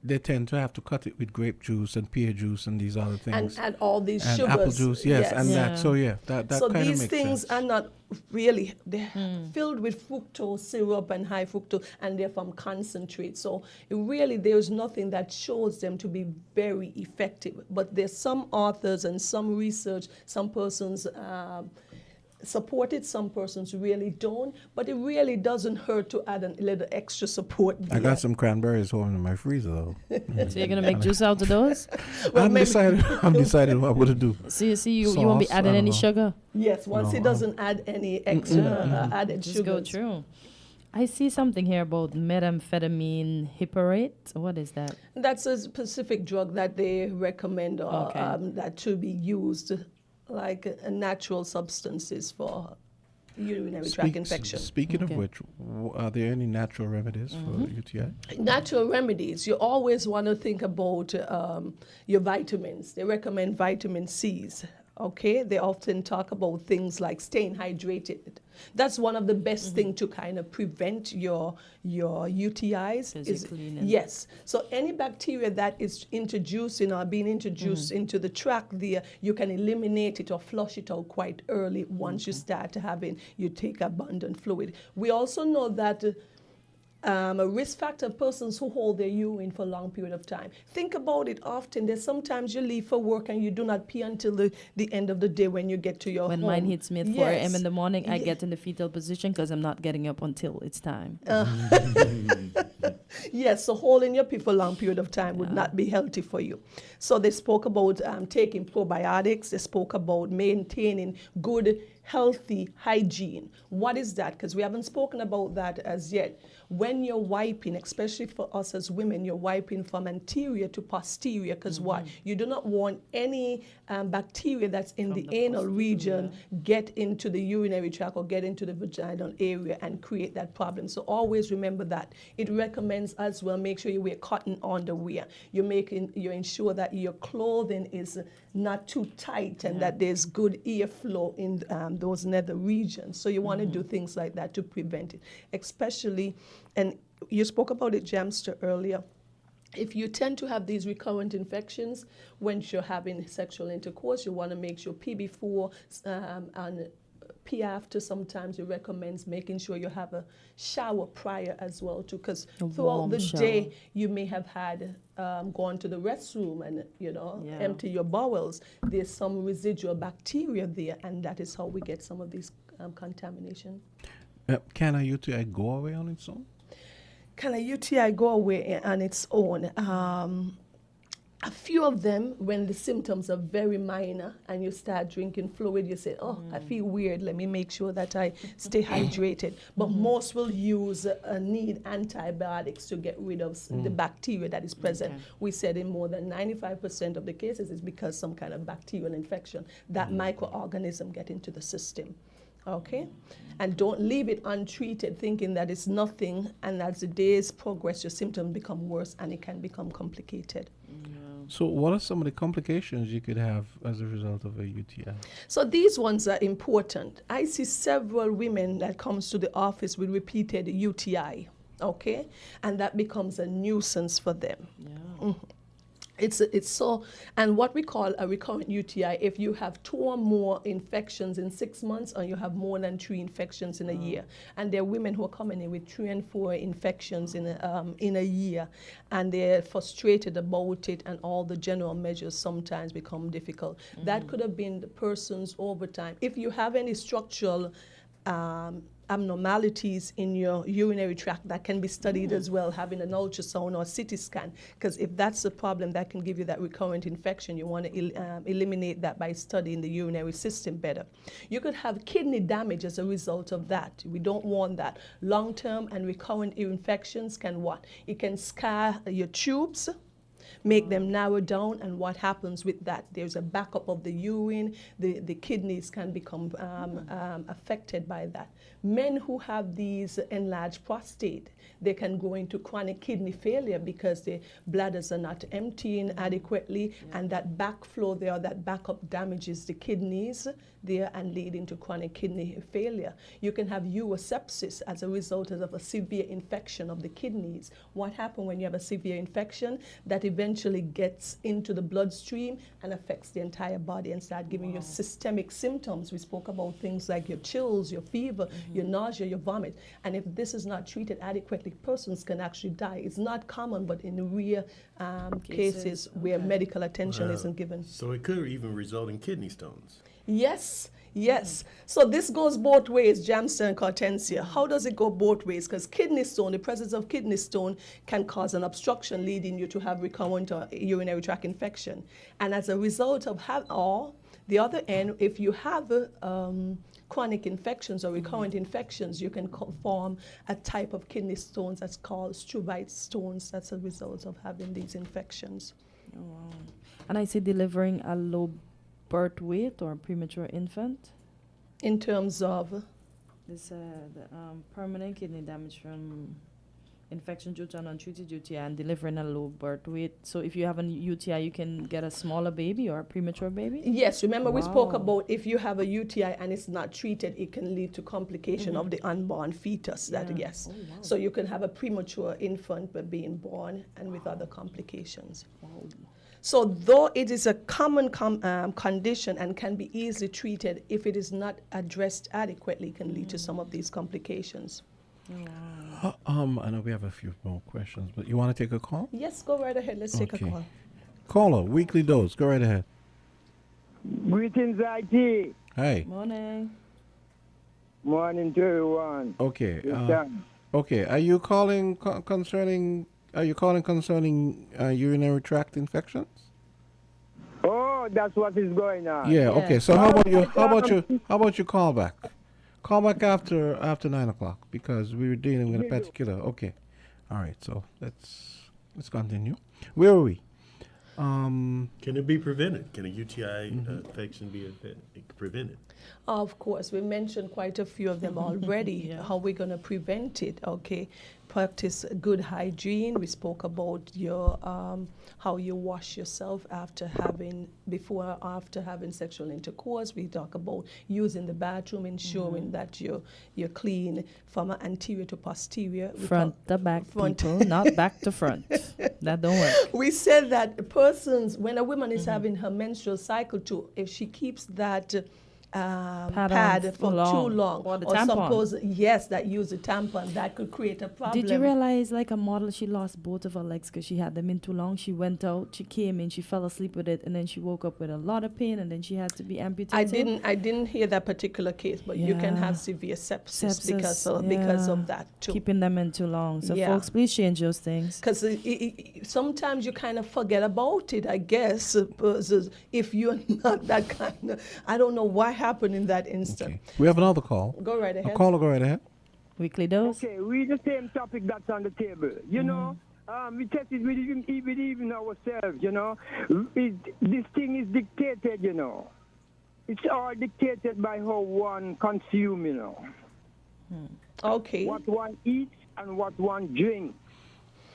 they tend to have to cut it with grape juice and pear juice and these other things. And all these and sugars. apple juice, and that. So that so kind of these makes things sense. are not really, they're filled with fructose syrup and high fructose, and they're from concentrate. So there's nothing that shows them to be very effective. But there's some authors and some research, some persons support it, some persons really don't, but it really doesn't hurt to add a little extra support. I got some cranberries home in my freezer though. So you're gonna make juice out of those? I'm deciding what I'm gonna do. So you won't be adding any sugar? Yes, once it doesn't add any extra added Just sugar. go through. I see something here about methamphetamine hippurate. What is that? That's a specific drug that they recommend that to be used like natural substances for urinary tract infection. Speaking of which, are there any natural remedies for UTI? Natural remedies, you always want to think about your vitamins. They recommend vitamin C's. Okay, they often talk about things like staying hydrated. That's one of the best things to kind of prevent your UTIs. Yes. So any bacteria that is introducing or being introduced into the tract there, you can eliminate it or flush it out quite early once you start you take abundant fluid. We also know that a risk factor of persons who hold their urine for a long period of time. Think about it often. There's sometimes you leave for work and you do not pee until the end of the day when you get to your home. When mine hits me at 4 a.m. in the morning, I get in the fetal position because I'm not getting up until it's time. Yes, so holding your pee for a long period of time would not be healthy for you. So they spoke about taking probiotics. They spoke about maintaining good healthy hygiene. What is that? Because we haven't spoken about that as yet. When you're wiping, especially for us as women, you're wiping from anterior to posterior, because what? You do not want any bacteria that's in the anal region get into the urinary tract or get into the vaginal area and create that problem. So always remember that. It recommends as well, make sure you wear cotton underwear. You ensure that your clothing is not too tight and that there's good airflow in those nether regions. So you want to do things like that to prevent it, especially, and you spoke about it, Jamsta, earlier. If you tend to have these recurrent infections when you're having sexual intercourse, you want to make sure pee before and pee after. Sometimes it recommends making sure you have a shower prior as well too, because throughout the day you may have had gone to the restroom and empty your bowels. There's some residual bacteria there, and that is how we get some of these contamination. Can a UTI go away on its own? Can a UTI go away on its own? A few of them, when the symptoms are very minor and you start drinking fluid, you say, I feel weird, let me make sure that I stay hydrated. But most will need antibiotics to get rid of the bacteria that is present. We said in more than 95% of the cases it's because some kind of bacterial infection, that microorganism get into the system. Okay? And don't leave it untreated thinking that it's nothing, and as the days progress your symptoms become worse and it can become complicated. So what are some of the complications you could have as a result of a UTI? So these ones are important. I see several women that comes to the office with repeated UTI, okay? And that becomes a nuisance for them. It's so, and what we call a recurrent UTI, if you have 2 or more infections in 6 months, or you have more than 3 infections in a year. And there are women who are coming in with 3 and 4 infections in a year, and they're frustrated about it, and all the general measures sometimes become difficult. That could have been the person's overtime. If you have any structural abnormalities in your urinary tract, that can be studied as well, having an ultrasound or a CT scan, because if that's the problem that can give you that recurrent infection, you want to eliminate that by studying the urinary system better. You could have kidney damage as a result of that. We don't want that. Long-term and recurrent infections can what? It can scar your tubes, make them narrow down, and what happens with that? There's a backup of the urine. The kidneys can become affected by that. Men who have these enlarged prostate, they can go into chronic kidney failure because the bladders are not emptying adequately, and that backflow there, that backup damages the kidneys there and leading to chronic kidney failure. You can have urosepsis as a result of a severe infection of the kidneys. What happens when you have a severe infection? That eventually gets into the bloodstream and affects the entire body and start giving you systemic symptoms. We spoke about things like your chills, your fever, your nausea, your vomit. And if this is not treated adequately, persons can actually die. It's not common, but in rare cases where medical attention isn't given. So it could even result in kidney stones. Yes. So this goes both ways, Jamsta and Kortensia. How does it go both ways? Because kidney stone, the presence of kidney stone can cause an obstruction leading you to have recurrent urinary tract infection. And as a result of the other end, if you have chronic infections or recurrent infections, you can form a type of kidney stones that's called struvite stones. That's a result of having these infections. Oh, wow. And I see delivering a low birth weight or premature infant. In terms of? This permanent kidney damage from infection due to an untreated UTI and delivering a low birth weight. So if you have a UTI, you can get a smaller baby or a premature baby? Yes, remember we spoke about if you have a UTI and it's not treated, it can lead to complication of the unborn fetus. Yes. Oh, wow. So you can have a premature infant but being born and with other complications. Wow. So though it is a common condition and can be easily treated, if it is not addressed adequately, it can lead to some of these complications. Wow. I know we have a few more questions, but you want to take a call? Yes, go right ahead. Let's take a call. Caller, weekly dose. Go right ahead. Greetings, IT. Hi. Morning. Morning to everyone. Okay. Okay. Are you calling concerning urinary tract infections? Oh, out that's what is going on. Yeah. Okay. So how about you call back? Call back after 9 o'clock because we were dealing with a particular. Okay. All right. So let's continue. Where are we? Can it be prevented? Can a UTI infection be prevented? Of course, we mentioned quite a few of them already. How we're going to prevent it? Okay, practice good hygiene. We spoke about your how you wash yourself before or after having sexual intercourse. We talk about using the bathroom, ensuring that you're clean from anterior to posterior. Front to back, people, not back to front. That don't work. We said that persons, when a woman is having her menstrual cycle too, if she keeps that pad for too long, or the tampon. That use a tampon, that could create a problem. Did you realize, like a model, she lost both of her legs because she had them in too long? She went out, she came in, she fell asleep with it, and then she woke up with a lot of pain, and then she had to be amputated. I didn't hear that particular case, but you can have severe sepsis because of that too. Keeping them in too long. So folks, please change those things. Because sometimes you kind of forget about it, I guess, if you're not that kind of, I don't know what happened in that instant. Okay. We have another call. Go right ahead. A caller, go right ahead. Weekly dose. Okay, we the same topic that's on the table. You know, we test it with even ourselves, you know. This thing is dictated, you know. It's all dictated by how one consume, you know. Okay. What one eats and what one drinks.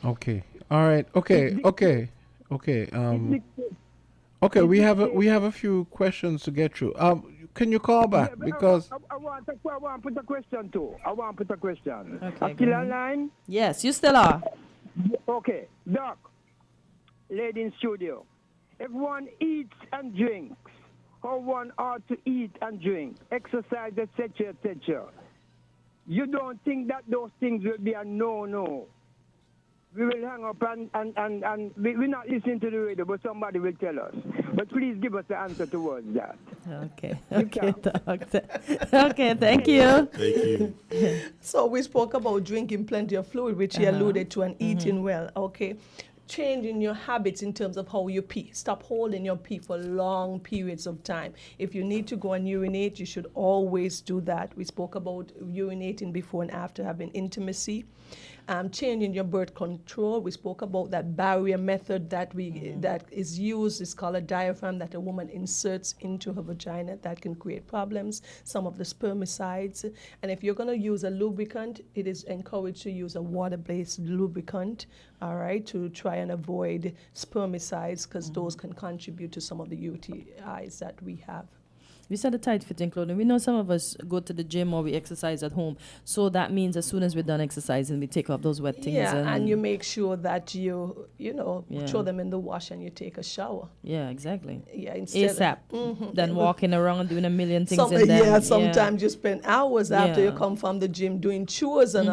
Okay. All right. Okay. Okay. We have a few questions to get through. Can you call back because I want to put a question too. Okay. I'm still online. Yes, you still are. Okay, Doc, lady in studio. If one eats and drinks, how one ought to eat and drink, exercise, etc., etc. You don't think that those things will be a no? We will hang up and we're not listening to the radio, but somebody will tell us. But please give us the answer towards that. Okay, thank you. Thank you. So we spoke about drinking plenty of fluid, which he alluded to, and eating well. Okay. Changing your habits in terms of how you pee. Stop holding your pee for long periods of time. If you need to go and urinate, you should always do that. We spoke about urinating before and after having intimacy. Changing your birth control. We spoke about that barrier method that is used. It's called a diaphragm that a woman inserts into her vagina that can create problems. Some of the spermicides. And if you're going to use a lubricant, it is encouraged to use a water-based lubricant, all right, to try and avoid spermicides because those can contribute to some of the UTIs that we have. We said the tight-fitting clothing. We know some of us go to the gym or we exercise at home. So that means as soon as we're done exercising, we take off those wet things. Yeah, and you make sure that you throw them in the wash and you take a shower. Yeah, exactly. Yeah, ASAP. Then walking around and doing a million things in there. Yeah, sometimes you spend hours after you come from the gym doing chores and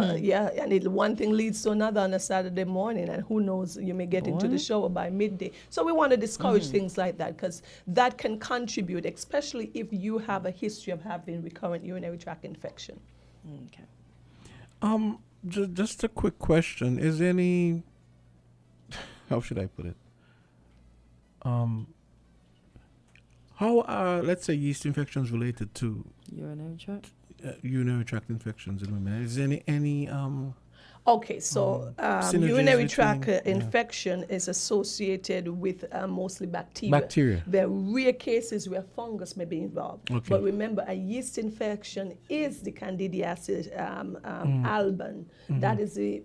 one thing leads to another on a Saturday morning, and who knows, you may get into the shower by midday. So we want to discourage things like that because that can contribute, especially if you have a history of having recurrent urinary tract infection. Okay. Just a quick question. Is any, how should I put it? How are, let's say, yeast infections related to urinary tract? Urinary tract infections in women. Is there any Okay, so urinary tract infection is associated with mostly bacteria. There are rare cases where fungus may be involved. Okay. But remember, a yeast infection is the Candidiasis album. That is the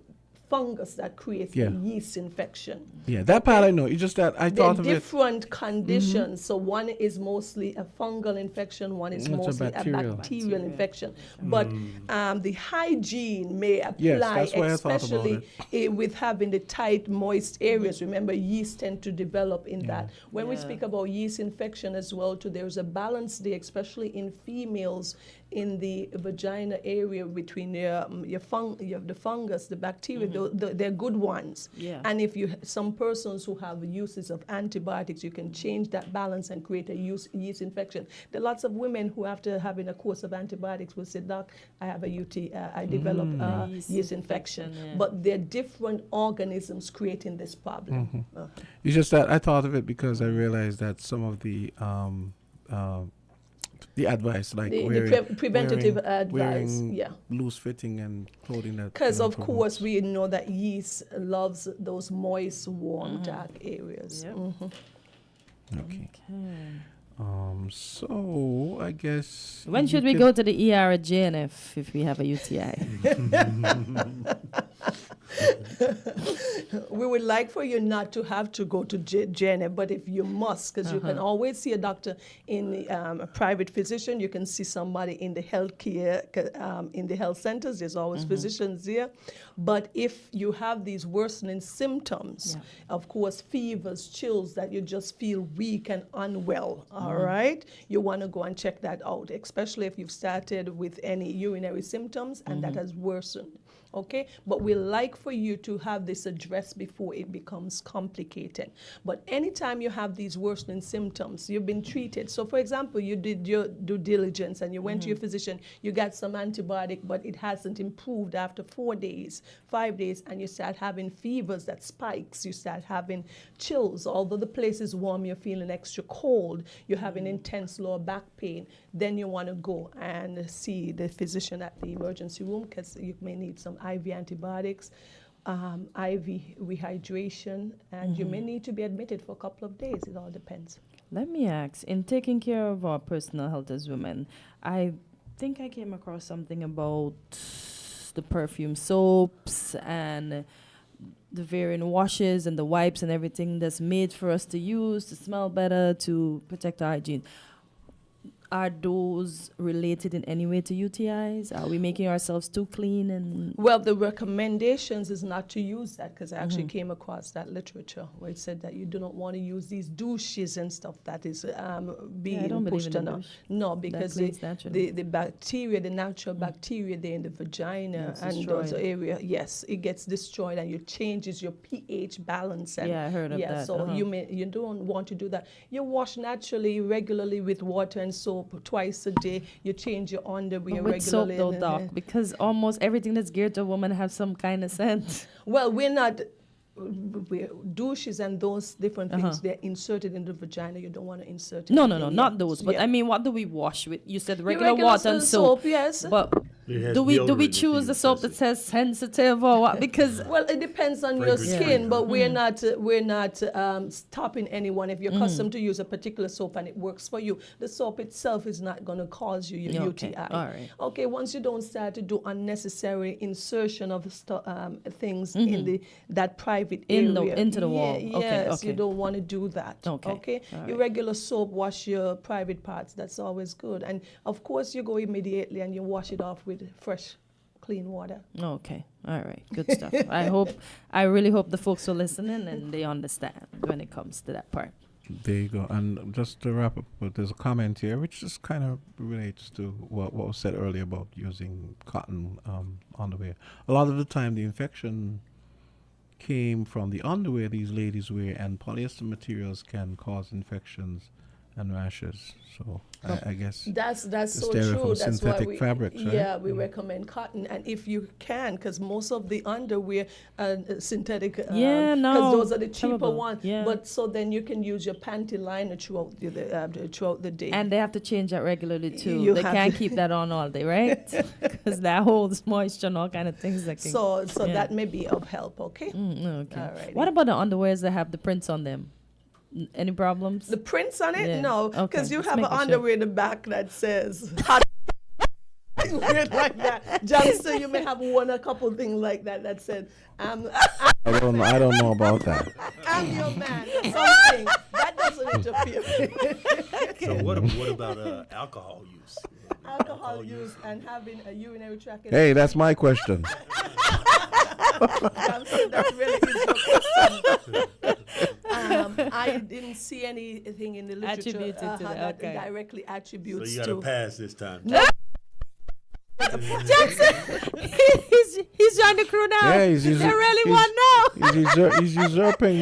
fungus that creates a yeast infection. Yeah, that part I know. It's just that I thought of it. They're different conditions. So one is mostly a fungal infection, one is mostly a bacterial infection. But the hygiene may apply, especially with having the tight, moist areas. Remember, yeast tend to develop in that. When we speak about yeast infection as well, too, there's a balance there, especially in females. in the vagina area between the fungus, the bacteria, they're good ones. Yeah. And if some persons who have uses of antibiotics, you can change that balance and create a yeast infection. There are lots of women who, after having a course of antibiotics, will say, "Doc, I have a UTI, I developed yeast infection." Yeah. But they're different organisms creating this problem. It's just that I thought of it because I realized that some of the advice, like preventative advice, wearing loose fitting and clothing that. Because of course we know that yeast loves those moist, warm, dark areas. Yep. Okay. So I guess. When should we go to the ER at JNF if we have a UTI? We would like for you not to have to go to JNF, but if you must, because you can always see a doctor in a private physician, you can see somebody in the health care, in the health centers, there's always physicians there. But if you have these worsening symptoms, of course, fevers, chills, that you just feel weak and unwell, all right, you want to go and check that out, especially if you've started with any urinary symptoms and that has worsened. Okay, but we like for you to have this addressed before it becomes complicated. But anytime you have these worsening symptoms, you've been treated. So for example, you did your due diligence and you went to your physician, you got some antibiotic, but it hasn't improved after 4 days, 5 days, and you start having fevers that spikes, you start having chills, although the place is warm, you're feeling extra cold, you're having intense lower back pain, then you want to go and see the physician at the emergency room, because you may need some IV antibiotics, IV rehydration, and you may need to be admitted for a couple of days. It all depends. Let me ask, in taking care of our personal health as women, I think I came across something about the perfume soaps and the varying washes and the wipes and everything that's made for us to use to smell better, to protect our hygiene. Are those related in any way to UTIs? Are we making ourselves too clean? And well, the recommendations is not to use that, because I actually came across that literature where it said that you do not want to use these douches and stuff that is being pushed on. No, because the bacteria, the natural bacteria there in the vagina and those areas, yes, it gets destroyed and it changes your pH balance. And I heard of that. So you don't want to do that. You wash naturally, regularly with water and soap twice a day. You change your underwear regularly. With soap though, Doc, because almost everything that's geared to a woman has some kind of scent. Well, we're not. Douches and those different things, they're inserted in the vagina. You don't want to insert it. No, not those. But I mean, what do we wash with? You said regular water and soap. Yes. But do we choose the soap that says sensitive or what? Because well, it depends on your skin, but we're not stopping anyone. If you're accustomed to use a particular soap and it works for you, the soap itself is not going to cause you your UTI. All right. Okay, once you don't start to do unnecessary insertion of things in that private area into the wall. Yes, you don't want to do that. Okay. Your regular soap, wash your private parts. That's always good. And of course, you go immediately and you wash it off with fresh, clean water. Okay. All right. Good stuff. I really hope the folks are listening and they understand when it comes to that part. There you go. And just to wrap up, but there's a comment here which just kind of relates to what was said earlier about using cotton underwear. A lot of the time, the infection came from the underwear these ladies wear, and polyester materials can cause infections and rashes. So I guess that's so true. From that's synthetic why fabrics, right? we recommend cotton, and if you can, because most of the underwear are synthetic. Because those are the cheaper ones. Yeah. But so then you can use your panty liner throughout the day. And they have to change that regularly too. They can't keep that on all day, right? Because that holds moisture and all kind of things that can. So that may be of help. Okay. Okay. Alrighty. What about the underwears that have the prints on them? Any problems? The prints on it? Yeah. No, because you have an making underwear in the back that says hot. Weird like that. Jamsta, you may have a couple things like that said, I don't know about that. I'm your man. Something that doesn't interfere. So what about alcohol use? Alcohol use and having a urinary tract. Hey, that's my question. That really is your question. I didn't see anything in the literature attributed to that okay. directly attributes to. So you got to pass this time. Jackson, he's joined the crew now. Yeah, they really want now. He's usurping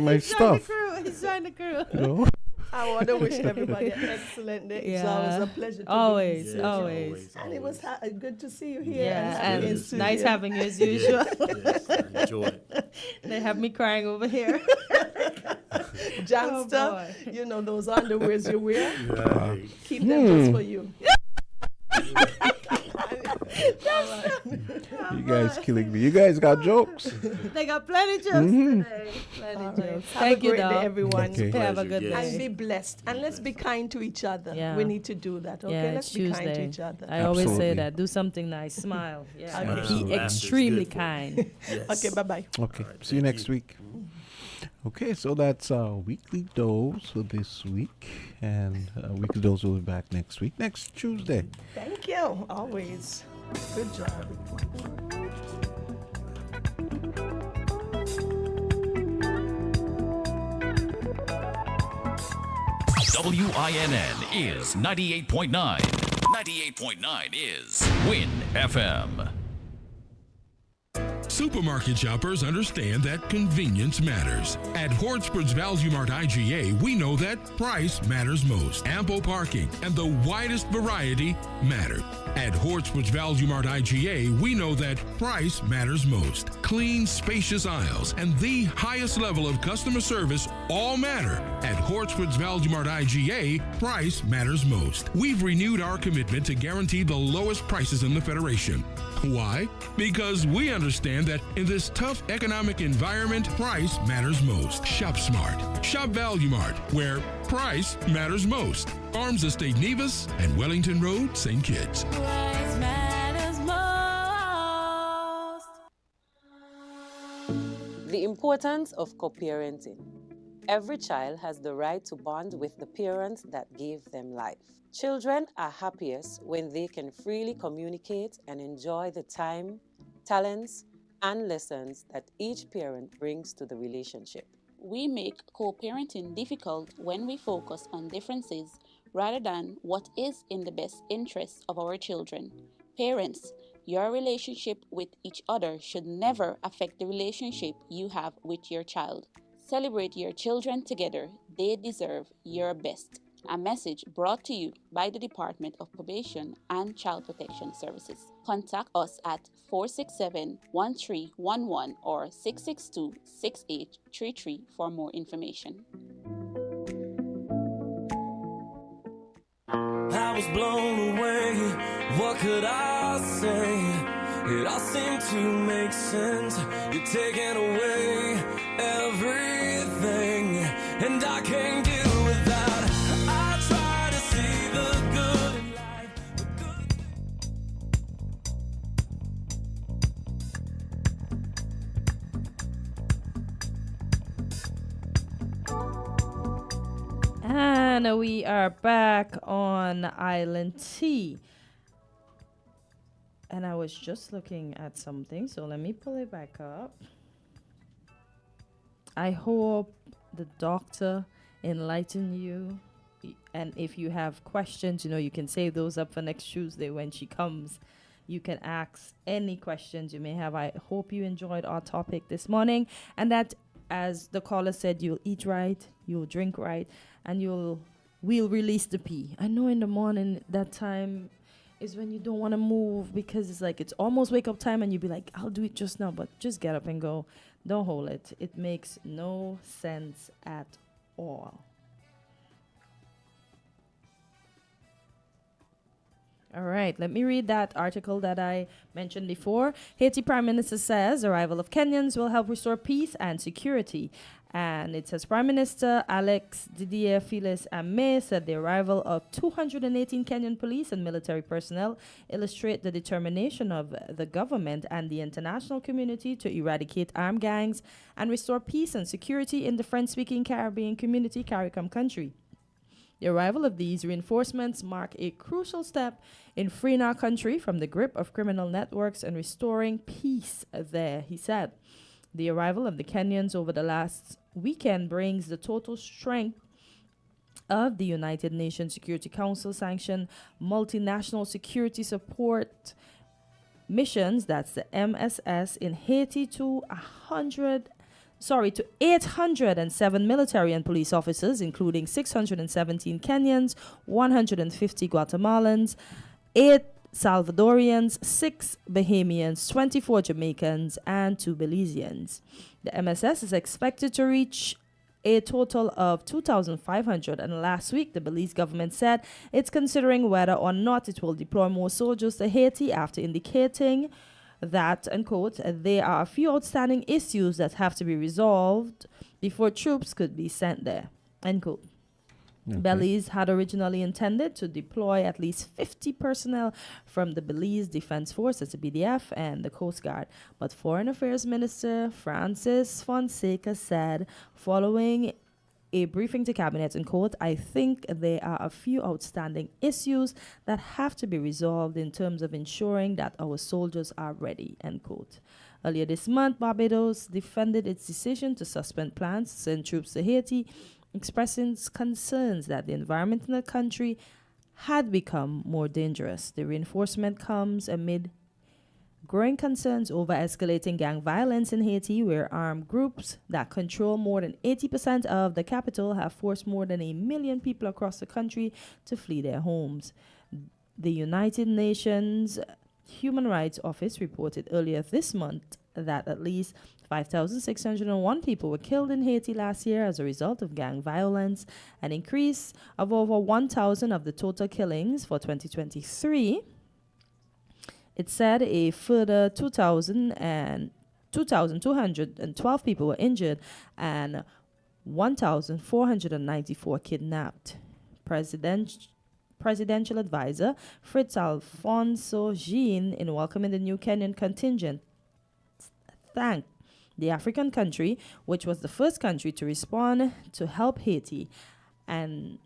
my stuff. He's joined the crew. You know? I want to wish everybody an excellent day. It's always a pleasure to always. And it was good to see you here. Yeah, and it's nice having you as usual. Yes, I enjoy it. They have me crying over here. Jamsta, you know those underwears you wear? Keep them just for you. You guys killing me. You guys got jokes? They got plenty jokes today. Plenty jokes. Thank you, great day, everyone. Okay. Have a good day. And be blessed. And let's be kind to each other. Yeah. We need to do that, okay? Yeah, let's Tuesday. be kind to each other. I always say Absolutely. that. Do something nice. Smile. Yeah. Okay. Be extremely kind. Yes. Okay, bye-bye. Okay. All right, See you thank next you. week. Okay, so that's our weekly dose for this week. And weekly dose will be back next week, next Tuesday. Thank you. Always. Good job. WINN is 98.9. 98.9 is Win FM. Supermarket shoppers understand that convenience matters. At Hortsport's Value Mart IGA, we know that price matters most. Ample parking and the widest variety matter. At Hortsport's Value Mart IGA, we know that price matters most. Clean, spacious aisles and the highest level of customer service all matter. At Hortsport's Value Mart IGA, price matters most. We've renewed our commitment to guarantee the lowest prices in the Federation. Why? Because we understand that in this tough economic environment, price matters most. Shop smart. Shop Value Mart, where price matters most. Farms Estate Nevis and Wellington Road, St. Kitts. Price matters most. The importance of co-parenting. Every child has the right to bond with the parents that gave them life. Children are happiest when they can freely communicate and enjoy the time, talents, and lessons that each parent brings to the relationship. We make co-parenting difficult when we focus on differences rather than what is in the best interest of our children. Parents, your relationship with each other should never affect the relationship you have with your child. Celebrate your children together. They deserve your best. A message brought to you by the Department of Probation and Child Protection Services. Contact us at 467-1311 or 662-6833 for more information. I was blown away, what could I say? It all seemed to make sense. You're taking away everything, and I can't deal with that. I try to see the good in life, And we are back on Island T. And I was just looking at something, so let me pull it back up. I hope the doctor enlightened you. And if you have questions, you can save those up for next Tuesday when she comes. You can ask any questions you may have. I hope you enjoyed our topic this morning. And that, as the caller said, you'll eat right, you'll drink right, and we'll release the pee. I know in the morning, that time is when you don't want to move because it's almost wake up time and you'll be like, I'll do it just now, but just get up and go. Don't hold it. It makes no sense at all. All right, let me read that article that I mentioned before. Haiti Prime Minister says arrival of Kenyans will help restore peace and security. And it says Prime Minister Alex Didier Philis Ame said the arrival of 218 Kenyan police and military personnel illustrate the determination of the government and the international community to eradicate armed gangs and restore peace and security in the French-speaking Caribbean community, CARICOM country. The arrival of these reinforcements mark a crucial step in freeing our country from the grip of criminal networks and restoring peace there, he said. The arrival of the Kenyans over the last weekend brings the total strength of the United Nations Security Council sanctioned multinational security support missions, that's the MSS, in Haiti to 807 military and police officers, including 617 Kenyans, 150 Guatemalans, 8 Salvadorians, 6 Bahamians, 24 Jamaicans, and 2 Belizeans. The MSS is expected to reach a total of 2,500, and last week the Belize government said it's considering whether or not it will deploy more soldiers to Haiti after indicating that, and quote, there are a few outstanding issues that have to be resolved before troops could be sent there, end quote. Okay. Belize had originally intended to deploy at least 50 personnel from the Belize Defense Forces, the BDF, and the Coast Guard. But Foreign Affairs Minister Francis Fonseca said, following a briefing to cabinet, and quote, I think there are a few outstanding issues that have to be resolved in terms of ensuring that our soldiers are ready, end quote. Earlier this month, Barbados defended its decision to suspend plans to send troops to Haiti, expressing concerns that the environment in the country had become more dangerous. The reinforcement comes amid growing concerns over escalating gang violence in Haiti, where armed groups that control more than 80% of the capital have forced more than 1 million people across the country to flee their homes. The United Nations Human Rights Office reported earlier this month that at least 5,601 people were killed in Haiti last year as a result of gang violence, an increase of over 1,000 of the total killings for 2023. It said a further 2,212 people were injured and 1,494 kidnapped. Presidential advisor Fritz Alfonso Jean, in welcoming the new Kenyan contingent, thanked the African country, which was the first country to respond to help Haiti, and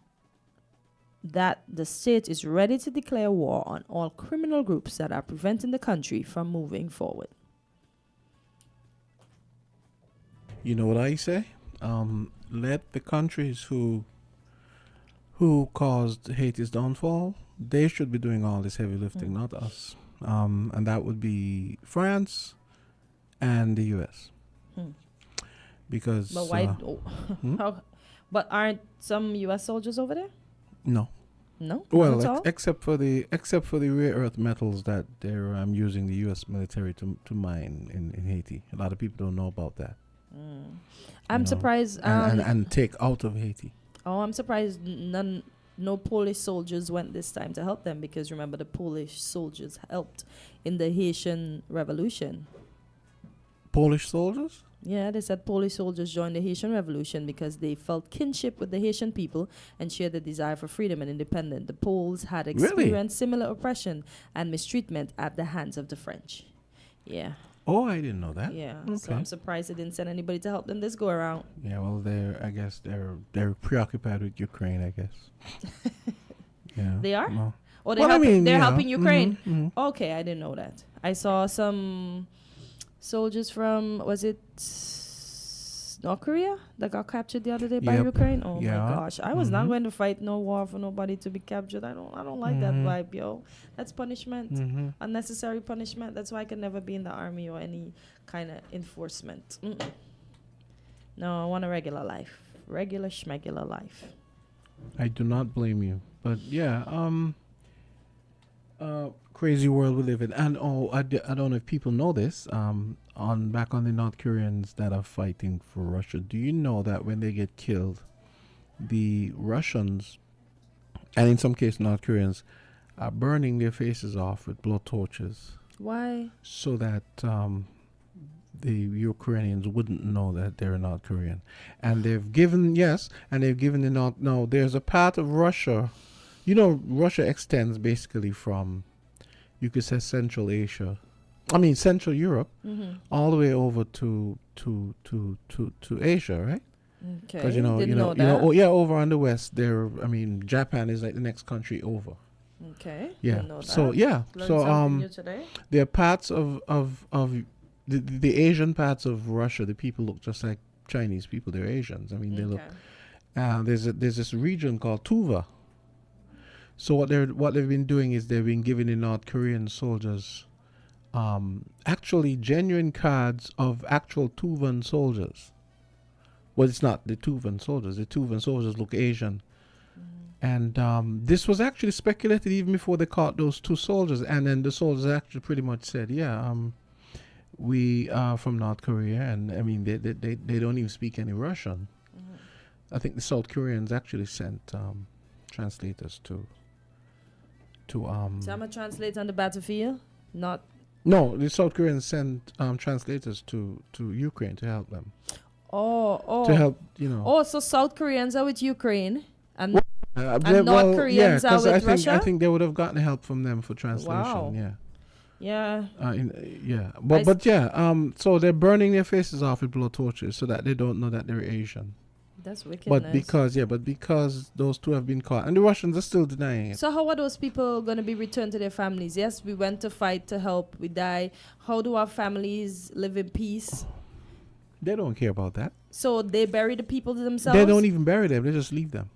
that the state is ready to declare war on all criminal groups that are preventing the country from moving forward. You know what I say? Let the countries who caused Haiti's downfall, they should be doing all this heavy lifting, not us. And that would be France and the U.S. Because but why? But aren't some U.S. soldiers over there? No. No. Well, except for the rare earth metals that they're using the U.S. military to mine in Haiti. A lot of people don't know about that. I'm surprised. And take out of Haiti. Oh, I'm surprised no Polish soldiers went this time to help them, because remember the Polish soldiers helped in the Haitian Revolution. Polish soldiers? Yeah, they said Polish soldiers joined the Haitian Revolution because they felt kinship with the Haitian people and shared the desire for freedom and independence. The Poles had experienced similar oppression and mistreatment at the hands of the French. Yeah. Oh, I didn't know that. Yeah. Okay. So I'm surprised they didn't send anybody to help them this go around. Yeah, well, I guess they're preoccupied with Ukraine, I guess. Yeah. They are? Well, Oh, they're helping Ukraine. Mm-hmm. Okay, I didn't know that. I saw some soldiers from, was it North Korea that got captured the other day by Ukraine? Oh my gosh. I was not going to fight no war for nobody to be captured. I don't like that vibe, yo. That's punishment. Unnecessary punishment. That's why I can never be in the army or any kind of enforcement. No, I want a regular life. Regular schmegular life. I do not blame you. But yeah, crazy world we live in. And I don't know if people know this. Back on the North Koreans that are fighting for Russia. Do you know that when they get killed, the Russians, and in some cases North Koreans, are burning their faces off with blow torches? Why? So that the Ukrainians wouldn't know that they're North Korean. And they've given the North. No, there's a part of Russia. You know, Russia extends basically from, you could say, Central Asia. I mean, Central Europe, all the way over to Asia, right? Okay. Because you know, over on the west, Japan is like the next country over. Okay. Yeah. Didn't know that. So yeah. Learned new today. There are parts of the Asian parts of Russia. The people look just like Chinese people. They're Asians. I mean, they look. There's this region called Tuva. So what they've been doing is they've been giving the North Korean soldiers actually genuine cards of actual Tuvan soldiers. Well, it's not the Tuvan soldiers. The Tuvan soldiers look Asian. And this was actually speculated even before they caught those 2 soldiers. And then the soldiers actually pretty much said, we are from North Korea. And I mean, they don't even speak any Russian. I think the South Koreans actually sent translators to So I'm a translator on the battlefield? Not. No, the South Koreans sent translators to Ukraine to help them. Oh. To help, you know. Oh, so South Koreans are with Ukraine and North Koreans are with Russia? I think they would have gotten help from them for translation. Wow. Yeah. Yeah. So they're burning their faces off with blowtorches so that they don't know that they're Asian. That's wickedness. But because those 2 have been caught, and the Russians are still denying it. So how are those people going to be returned to their families? Yes, we went to fight to help, we die. How do our families live in peace? They don't care about that. So they bury the people themselves? They don't even bury them. They just leave them.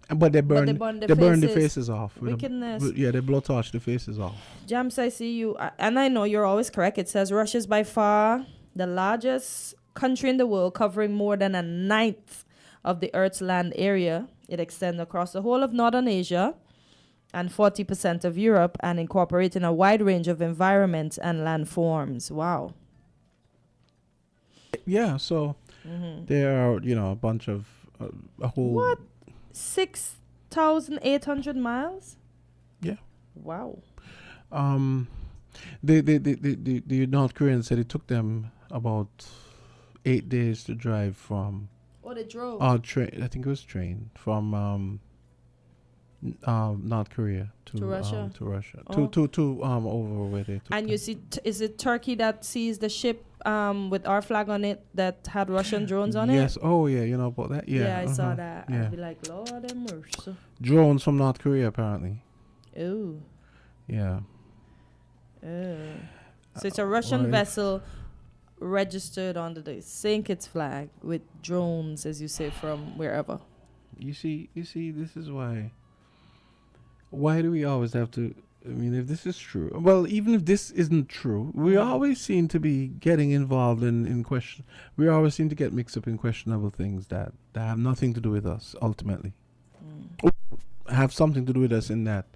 But they burn their faces off. Wickedness. They blowtorch the faces off. Jams, I see you. And I know you're always correct. It says Russia is by far the largest country in the world, covering more than 1/9 of the Earth's land area. It extends across the whole of Northern Asia and 40% of Europe and incorporating a wide range of environments and landforms. Wow. Yeah, so there are, a bunch of a whole... What? 6,800 miles? Yeah. Wow. The North Koreans said it took them about 8 days to drive from... Oh, they drove? Train. I think it was train from North Korea to Russia. To over where they took And them. you see, is it Turkey that sees the ship with our flag on it that had Russian drones on it? Yes. Oh, yeah. You know about that? Yeah. Yeah, I saw that. Yeah. I'd be like, Lord have mercy. Drones from North Korea, apparently. Ooh. Yeah. So it's a Russian vessel registered under the St. Kitts flag with drones, as you say, from wherever. You see, this is why. Why do we always have to? I mean, if this is true, well, even if this isn't true, we always seem to be getting involved in question. We always seem to get mixed up in questionable things that have nothing to do with us ultimately. Have something to do with us in that.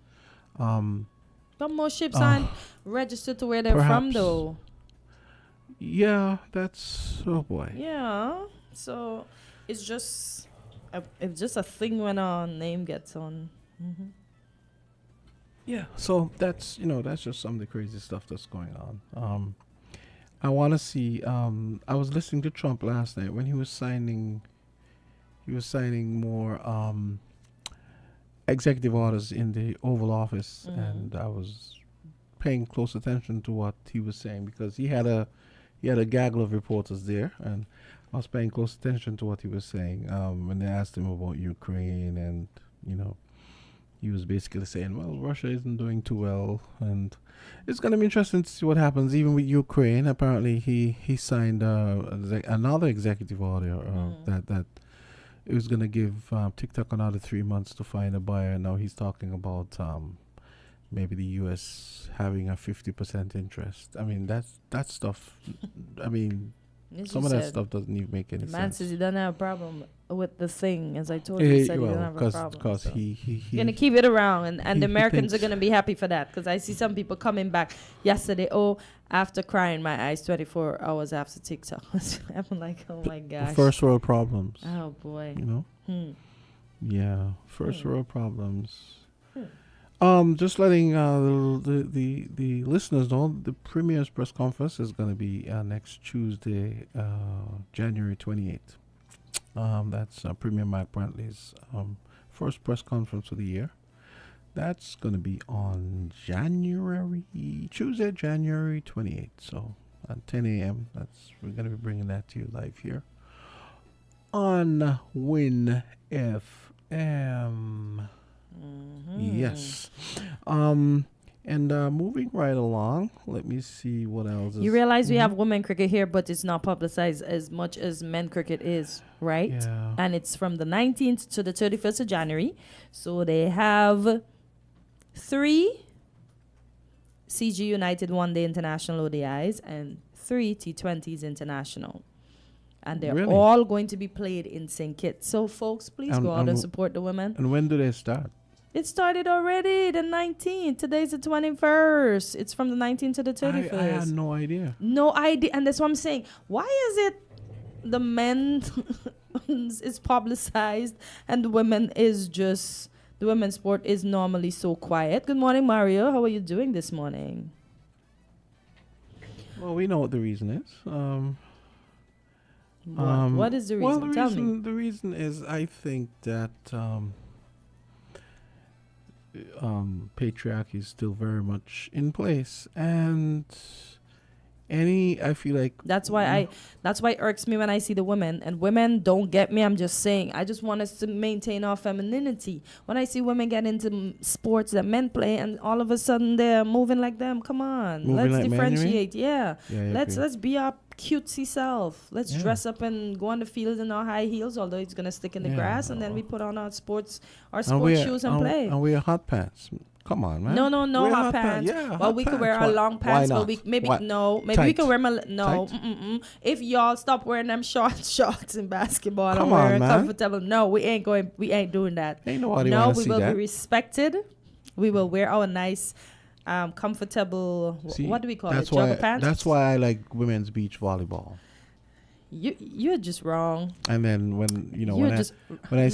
But most ships aren't registered to where they're from, though. Yeah, that's boy. Yeah, so it's just a thing when our name gets on. Yeah, so that's just some of the crazy stuff that's going on. I want to see. I was listening to Trump last night when he was signing more executive orders in the Oval Office, and I was paying close attention to what he was saying because he had a gaggle of reporters there, and I was paying close attention to what he was saying when they asked him about Ukraine, and he was basically saying, well, Russia isn't doing too well, and it's going to be interesting to see what happens even with Ukraine. Apparently he signed another executive order that it was going to give TikTok another 3 months to find a buyer. Now he's talking about maybe the U.S. having a 50% interest. I mean, that stuff. I mean, some of that stuff doesn't even make any sense. The man says he doesn't have a problem with the thing, as I told you. He said he doesn't have a problem. Because he's going to keep it around, and the Americans are going to be happy for that, because I see some people coming back yesterday, after crying my eyes 24 hours after TikTok. I'm like, oh my gosh. First world problems. Oh boy. Yeah, first world problems. Just letting the listeners know, the Premier's press conference is going to be next Tuesday, January 28th. That's Premier Mike Brantley's first press conference of the year. That's going to be on Tuesday, January 28th. So at 10 a.m. We're going to be bringing that to you live here on Win FM. Yes. And moving right along, let me see what else. You realize we have women cricket here, but it's not publicized as much as men cricket is, right? Yeah. And it's from the 19th to the 31st of January. So they have 3 CG United One-Day International ODIs and 3 T20s International. And they're Really? all going to be played in St. Kitts. So, folks, please go out and support the women. And when do they start? It started already, the 19th. Today's the 21st. It's from the 19th to the 31st. I had no idea. No idea. And that's what I'm saying. Why is it the men is publicized and the women is just, the women's sport is normally so quiet? Good morning, Mario. How are you doing this morning? Well, we know what the reason is. What is the reason? Well, Tell me. The reason is I think that patriarchy is still very much in place, and I feel like that's why it irks me when I see the women, and women don't get me. I'm just saying, I just want us to maintain our femininity. When I see women get into sports that men play and all of a sudden they're moving like them, come on, Moving let's like men, you mean? differentiate. Yeah, Yeah, let's be our cutesy self. Let's dress up and go on the field in our high heels, although it's gonna stick in the grass, and then we put on our sports shoes and play. And wear hot pants. Come on, man. No, Wear hot pants. Yeah, well, hot we could pants. wear our Why- long pants, why but we not? maybe Why? maybe we Tight. could wear Tight? If y'all stop wearing them shorts in basketball Come and wear on, man. comfortable, no, we ain't doing that. Ain't nobody no, wanna we see will that. be respected. We will wear our nice, comfortable. See, what do we call that's it? Jogger pants. That's why I like women's beach volleyball. You're just wrong. And then when No. I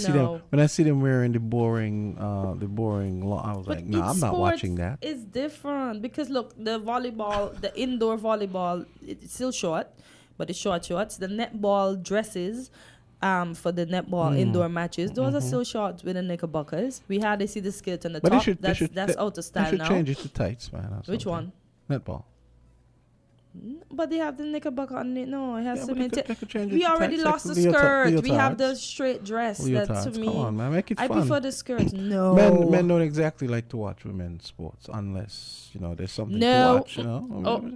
see them wearing the boring I was like, no, I'm not watching that. It's different because look, the indoor volleyball, it's still short, but it's short shorts. The netball dresses, for the netball indoor matches, those are still shorts with the knickerbockers. We hardly see the skirt on the top. That's out of style They should now. change it to tights, man. or Which something. one? Netball. But they have the knickerbocker on it. No, it has Yeah, to but they could change it We to already tights, lost like the skirt. leotards. We have the straight dress. That to Leotards. me, Come on, man, make it I fun. prefer the skirt. No, Men don't exactly like to watch women's sports unless there's something to watch.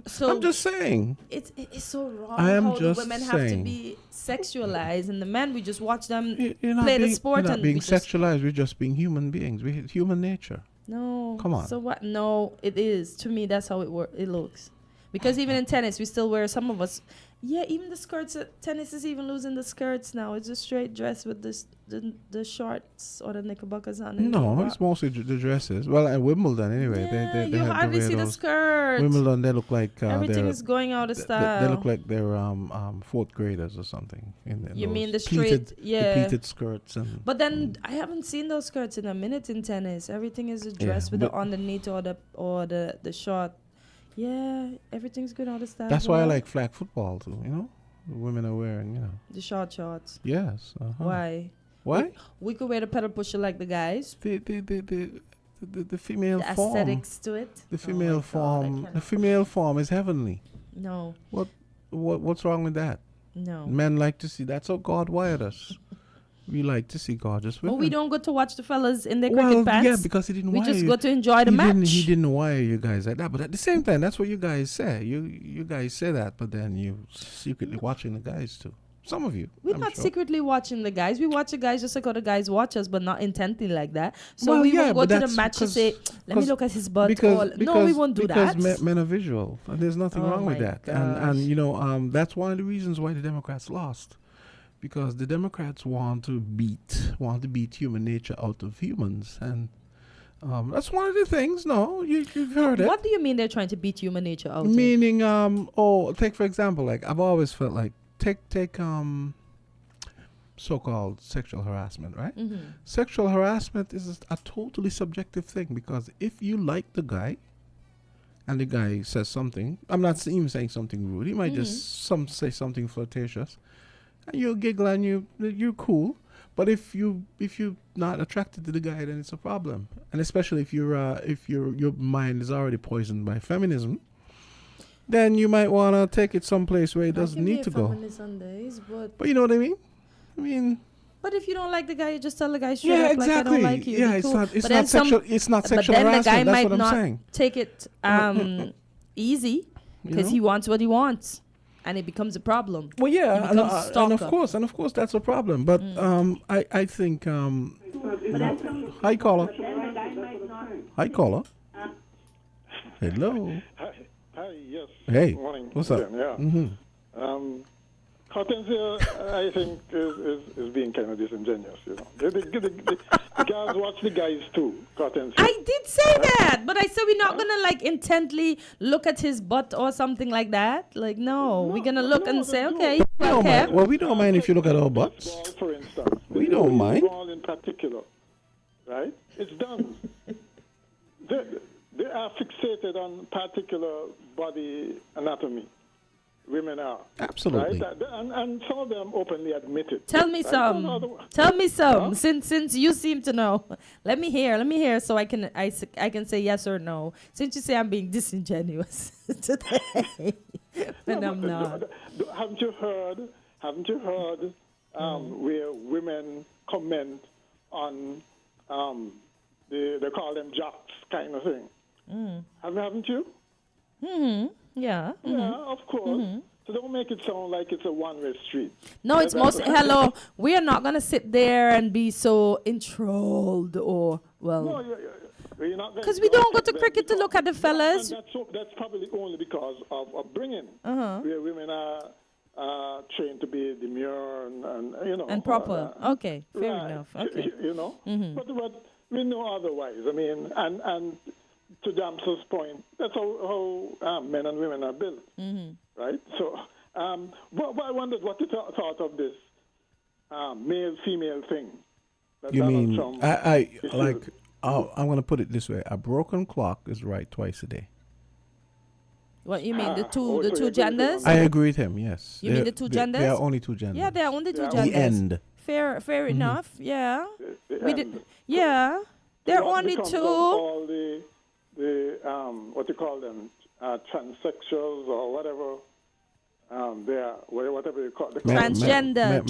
So I'm just saying. It's so wrong. I am how just the women have to saying. be sexualized, and the men we just watch them You're not play being, the sport you're not and being we just sexualized. We're just being human beings. We human nature. no. Come on. So what? No, it is to me. That's how it looks. Because even in tennis, we still wear some of us. Yeah, even the skirts. Tennis is even losing the skirts now. It's a straight dress with the shorts or the knickerbockers on it. No, it's mostly the dresses. Well, at Wimbledon anyway. Yeah, they you have to hardly wear see the those. skirt. Wimbledon, they look like Everything they're- is going out of they style. look like they're fourth graders or something. In You those mean the pleated, straight- yeah. the pleated skirts and. But then I haven't seen those skirts in a minute in tennis. Everything is a dress Yeah, with the but- underneath or the short. Yeah, everything's good out of style. That's why I well. like flag football too. The women are wearing. the short shorts. Yes. Why? Why? We could wear the pedal pusher like the guys. The female The form. aesthetics to it. The female form. The female form is heavenly. No. What's wrong with that? No. Men like to see. That's how God wired us. We like to see gorgeous women. But we don't go to watch the fellas in their Well, cricket pants. yeah, because he didn't We wire just you. go to enjoy the match. He didn't wire you guys like that. But at the same time, that's what you guys say. You guys say that, but then you secretly watching the guys too. Some of you. We're I'm not sure. secretly watching the guys. We watch the guys just like how the guys watch us, but not intently like that. So Well, we yeah, won't go but to the that's match to because- say, let me look at his butt. No, we won't do because that. men are visual. And there's nothing Oh wrong with my that. And that's one of the reasons why the Democrats lost. Because the Democrats want to beat human nature out of humans, and that's one of the things. No, you've heard it. What do you mean they're trying to beat human nature out? Meaning, take for example, like I've always felt like take so-called sexual harassment, right? Mm-hmm. Sexual harassment is a totally subjective thing, because if you like the guy, and the guy says something, I'm not even saying something rude. He might just say something flirtatious, and you giggle and you're cool. But if you're not attracted to the guy, then it's a problem. And especially if your mind is already poisoned by feminism, then you might want to take it someplace where it doesn't need to go. Sundays, But you know what I mean? But if you don't like the guy, you just tell the guy straight Yeah, up, exactly. like, I don't like you. Yeah, Be it's cool. not. It's But then not sexual. It's not sexual But then the harassment. guy That's might what I'm not saying. take it easy because know? he wants what he wants, and it becomes a problem. Well, He yeah, becomes a and of stalker. course, that's a problem. But I think hi caller. Hi caller. Hello. Hi, yes. Hey, Good morning. what's up? Yeah. Kortensia, I think, is being kind of disingenuous, you know. The girls watch the guys too, Kortensia. I did say that, but I said we're not gonna like intently look at his butt or something like that. Like, no, we're gonna look and say, okay, well, Kev. Well, we don't mind if you look at our butts. Ball, for instance. We don't mind. Ball in particular, right? It's done. They are fixated on particular body anatomy. Women are. Absolutely. Right? And some of them openly admit it. Tell me right? some. Tell me some. Since you seem to know, let me hear, so I can say yes or no. Since you say I'm being disingenuous today, when I'm not. Haven't you heard where women comment on they call them jocks kind of thing? Haven't you? Yeah. Yeah, of course. So don't make it sound like it's a one-way street. No, it's most. Hello, we are not gonna sit there and be so enthralled or well. No, because we don't go to cricket to look at the fellas. That's probably only because of upbringing, where women are trained to be demure and you know and proper. Okay, fair right. enough. Okay, you know, but we know otherwise. I mean, and to Jamsta's point, that's how men and women are built, right? So, but I wondered what you thought of this male-female thing. You mean I like? I'm going to put it this way: a broken clock is right twice a day. What you mean? The two genders? I agree with him. Yes. You mean the two genders? There are only two genders. Yeah, there are only two genders. The end. Fair enough. Yeah. We did. Yeah. There are only two. All the what you call them, transsexuals or whatever. They are whatever you call them. Transgender.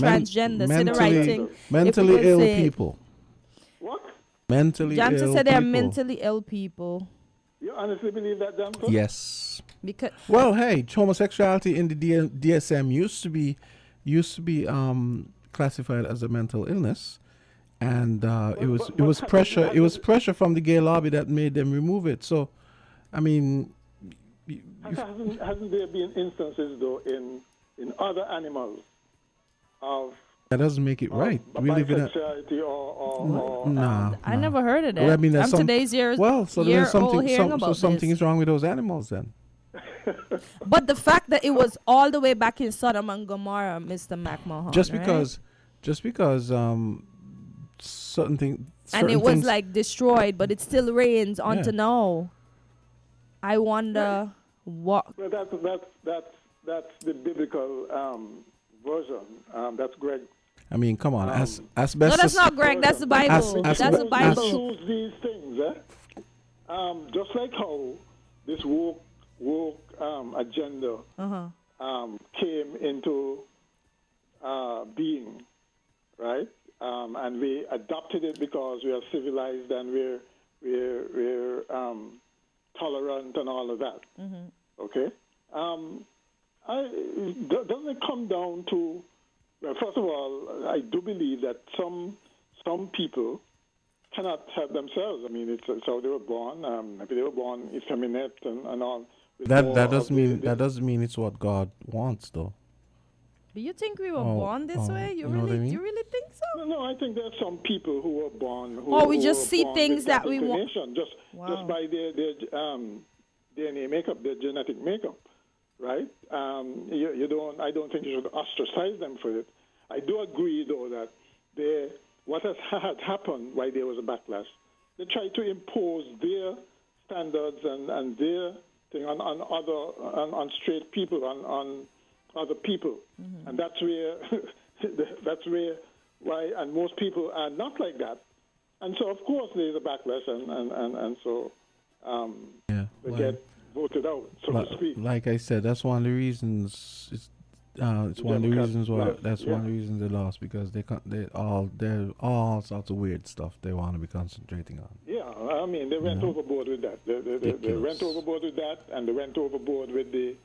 Say the right thing. Mentally ill people. What? Mentally ill people. Jamsta said they're mentally ill people. You honestly believe that, Jamsta? Yes. Because well, hey, homosexuality in the DSM used to be classified as a mental illness, and it was pressure from the gay lobby that made them remove it. So, I mean, hasn't there been instances though in other animals of that doesn't make it right. We live in a I never heard of that. Well, I mean, I'm today's year. Well, so there's something is wrong with those animals then. But the fact that it was all the way back in Sodom and Gomorrah, Mr. McMahon, just because certain things and it was like destroyed, but it still reigns on to now. I wonder what. Well, that's the biblical version. That's Greg. I mean, come on, asbestos. No, that's not Greg. That's the Bible. That's the Bible. Choose these things, just like how this woke agenda came into being, right? And we adopted it because we are civilized and we're tolerant and all of that. Okay. Doesn't it come down to? Well, first of all, I do believe that some people cannot help themselves. I mean, it's how they were born. Maybe they were born effeminate and all. That doesn't mean it's what God wants, though. Do you think we were born this way? You really think so? No, I think there are some people who were born. We just see things that we want. Just by their DNA makeup, their genetic makeup. Right? I don't think you should ostracize them for it. I do agree, though, that what had happened while there was a backlash, they tried to impose their standards and their thing on straight people, on other people, and that's where why and most people are not like that, and so of course there's a backlash and so they get voted out, so to speak. Like I said, that's one of the reasons it's one of the reasons why. lost. That's one of the reasons they lost, because they're all sorts of weird stuff they want to be concentrating on. Yeah, I mean, they went overboard with that. They went overboard with that, and they went overboard with the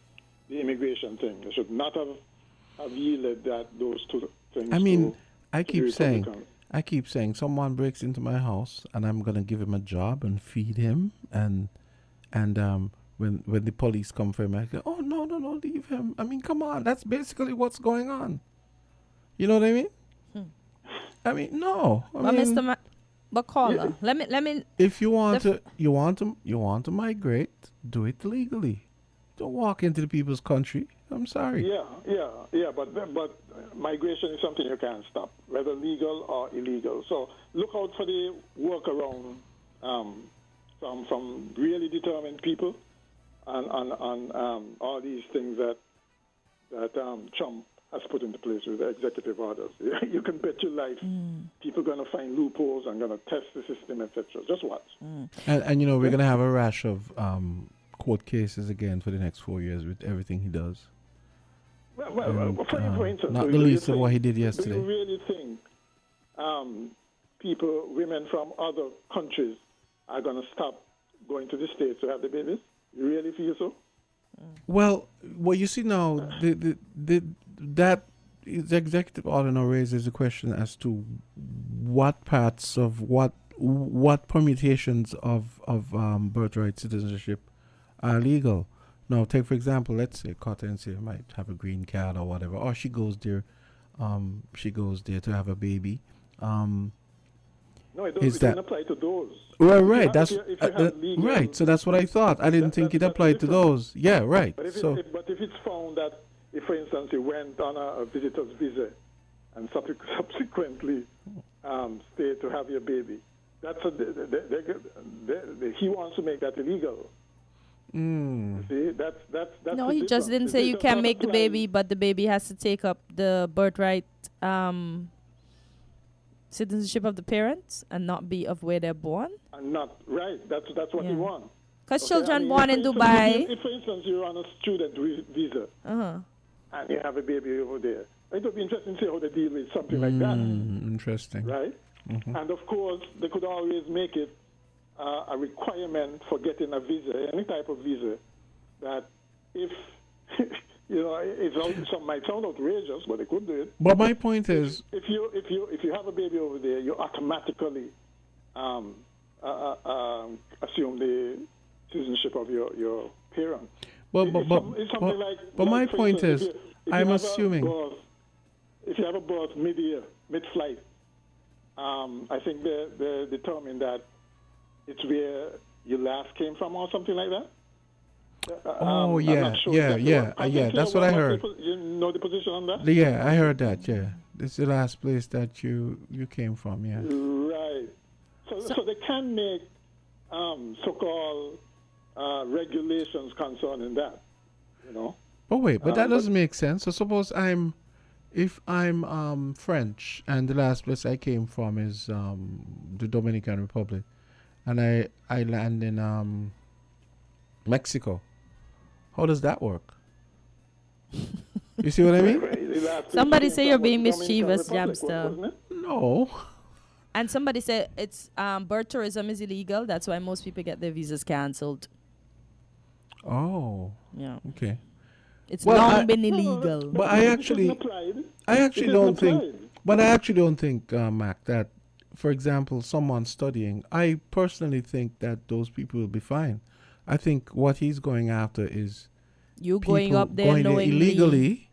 immigration thing. They should not have yielded those two things. I mean, I to keep the saying, Republicans. someone breaks into my house and I'm gonna give him a job and feed him, and when the police come for him, I go, oh no, leave him. I mean, come on, that's basically what's going on. You know what I mean? I mean, no. But Mr. But caller, let me. If you want to migrate, do it legally. Don't walk into the people's country. I'm sorry. Yeah. But migration is something you can't stop, whether legal or illegal. So look out for the workaround from really determined people on all these things that Trump has put into place with the executive orders. You can bet your life people are going to find loopholes and going to test the system, etc. Just watch. And you know, we're going to have a rash of court cases again for the next 4 years with everything he does. For instance, not the least of what he did yesterday. Do you really think women from other countries are going to stop going to the States to have the babies? You really feel so? Well, you see now, that executive order now raises a question as to what parts of what permutations of birthright citizenship are legal. Now, take for example, let's say Kortensia might have a green card or whatever, or she goes there to have a baby. No, it doesn't apply to those. Well, right. If you have legal, right. So that's what I thought. I didn't think it applied to those. Yeah, right. But if it's found that, if for instance you went on a visitor's visa and subsequently stayed to have your baby, he wants to make that illegal. See, that's no, he just didn't say you can't make the baby, but the baby has to take up the birthright citizenship of the parents and not be of where they're born. And not right. That's what he wants. Because children born in Dubai. If for instance you're on a student visa and you have a baby over there, it would be interesting to see how they deal with something like that. Interesting. Right. Mm-hmm. And of course, they could always make it a requirement for getting a visa, any type of visa, that if, you know, some might sound outrageous, but they could do it. But my point is, if you have a baby over there, you automatically assume the citizenship of your parent. Well, but my for point instance, is, I'm assuming. If you have a birth mid-flight, I think they determine that it's where you last came from or something like that. Yeah. That's what I heard. You know the position on that? Yeah, I heard that. Yeah, it's the last place that you came from. Yeah. Right. So they can make so-called regulations concerning that. You know. But wait, but that doesn't make sense. So suppose if I'm French and the last place I came from is the Dominican Republic, and I land in Mexico. How does that work? You see what I mean? Somebody say you're being mischievous, Jamsta. No. And somebody said it's birth tourism is illegal. That's why most people get their visas cancelled. Oh. Yeah. Okay. It's long been illegal. But I actually don't think, Mac, that, for example, someone studying, I personally think that those people will be fine. I think what he's going after is you going up there illegally.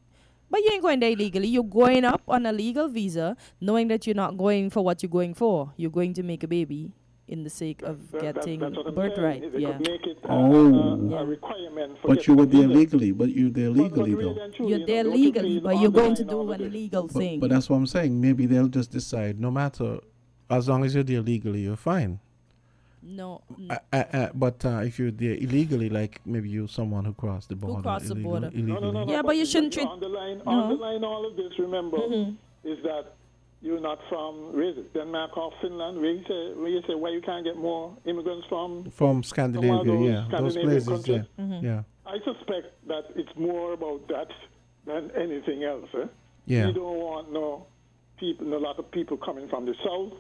But you ain't going there illegally. You're going up on a legal visa, knowing that you're not going for what you're going for. You're going to make a baby in the sake of getting birthright. Yeah. A requirement for but you were there legally. But you're there legally, though. You're there legally, but you're going to do an illegal thing. But that's what I'm saying. Maybe they'll just decide, no matter, as long as you're there legally, you're fine. No. But if you're there illegally, like maybe you're someone who crossed the border. Illegally. No. Yeah, but you shouldn't treat. Underline all of this, remember, is that you're not from Denmark or Finland, where you say why you can't get more immigrants from Scandinavia, those places, countries. yeah. I suspect that it's more about that than anything else. Yeah. We don't want no people, a lot of people coming from the south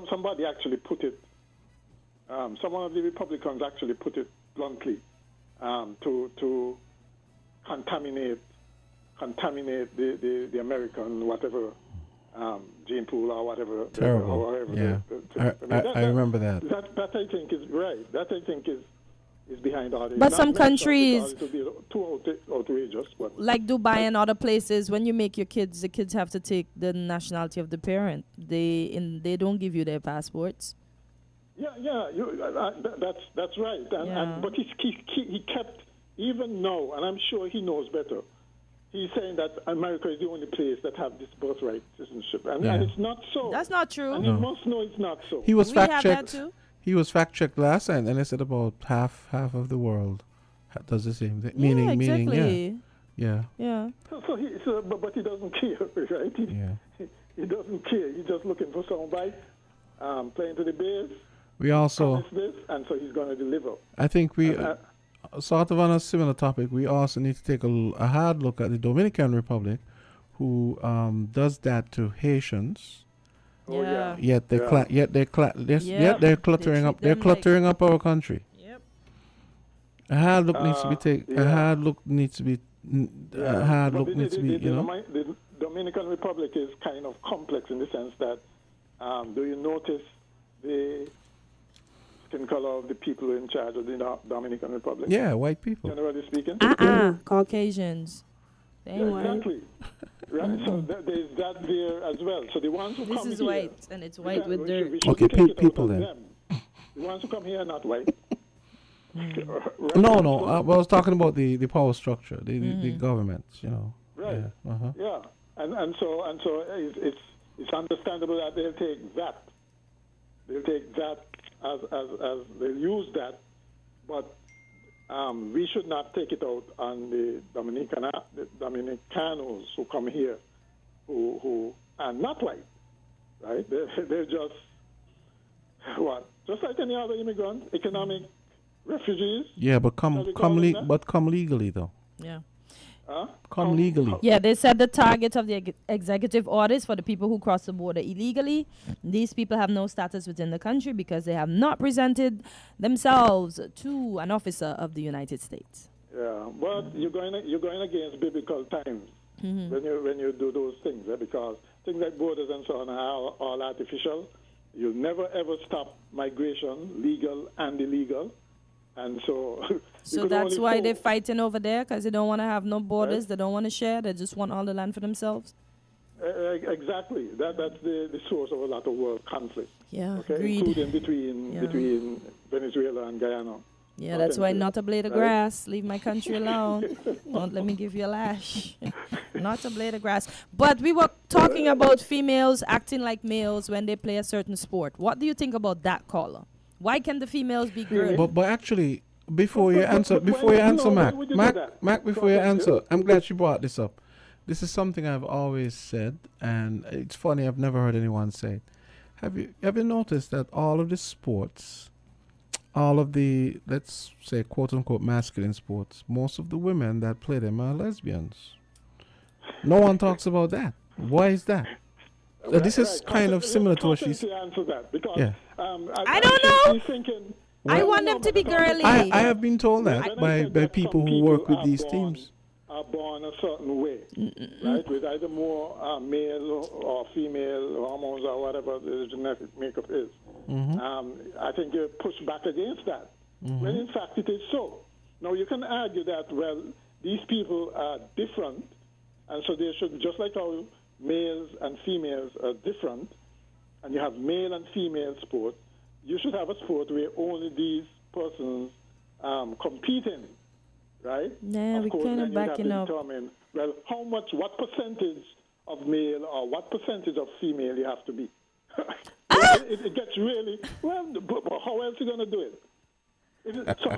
somebody actually put it. Some of the Republicans actually put it bluntly to contaminate the American whatever gene pool or whatever. Terrible. Or whatever I remember that. That I think is right. That I think is behind all this. But some countries, it will be too outrageous. But like Dubai and other places, when you make your kids, the kids have to take the nationality of the parent. They don't give you their passports. Yeah, that's right. But he kept, even now, and I'm sure he knows better. He's saying that America is the only place that have this birthright citizenship, and it's not so. That's not true. And you must know it's not so. He was fact checked. He was fact checked last night, and they said about half of the world does the same thing. Meaning, yeah. But he doesn't care, right? He doesn't care. He's just looking for somebody playing to the base. We also this, and so he's going to deliver. I think we sort of on a similar topic. We also need to take a hard look at the Dominican Republic, who does that to Haitians. Yet they're cluttering up. They're cluttering up our country. Yep. A hard look needs to be taken. A hard look needs to be. A hard look needs to be. The Dominican Republic is kind of complex in the sense that, do you notice the skin color of the people in charge of the Dominican Republic? Yeah, white people. Generally speaking. Caucasians. Exactly. Right. So there's that there as well. So the ones who this come is here, white, and it's white with dirt. Okay, people then. The ones who come here are not white. No. I was talking about the power structure, the governments. Right. Yeah. And so it's understandable that they'll take that. They'll take that as they'll use that, but we should not take it out on the Dominicanos who come here, who are not white, right? They're just just like any other immigrant, economic refugees. Yeah, but come legally though. Yeah. Come legally. Yeah, they said the target of the executive orders for the people who cross the border illegally. These people have no status within the country because they have not presented themselves to an officer of the United States. Yeah, but you're going against biblical times when you do those things, because things like borders and so on are all artificial. You'll never ever stop migration, legal and illegal. And so that's why they're fighting over there, because they don't want to have no borders. Right. They don't want to share. They just want all the land for themselves. Exactly. That's the source of a lot of world conflict. Yeah, including between Venezuela and Guyana. Yeah, that's why not a blade of grass. Leave my country alone. Don't let me give you a lash. Not a blade of grass. But we were talking about females acting like males when they play a certain sport. What do you think about that, caller? Why can the females be girls? But actually, before you answer, Mac, before you answer, I'm glad you brought this up. This is something I've always said, and it's funny, I've never heard anyone say it. Have you noticed that all of the sports, all of the, let's say, quote unquote masculine sports, most of the women that play them are lesbians? No one talks about that. Why is that? This is kind of similar to what she's. I don't know. I want them to be girly. I have been told that by people who work with these teams. Are born a certain way, right? With either more male or female hormones or whatever the genetic makeup is. I think you push back against that, when in fact it is so. Now you can argue that, well, these people are different, and so they should, just like how males and females are different, and you have male and female sport, you should have a sport where only these persons compete in, right? Yeah, we kind of backing up. Determine, well, what percentage of male or what percentage of female you have to be. It gets really, well, but how else are you going to do it?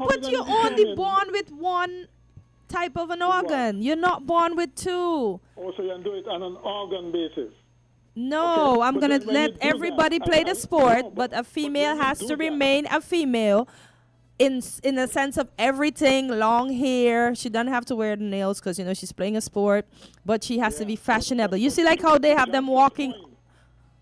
But you're only born with one type of an organ. You're not born with two. Oh, so you can do it on an organ basis. No, I'm going to let everybody play the sport, but a female has to remain a female in a sense of everything, long hair. She doesn't have to wear the nails because, she's playing a sport, but she has to be fashionable. You see like how they have them walking.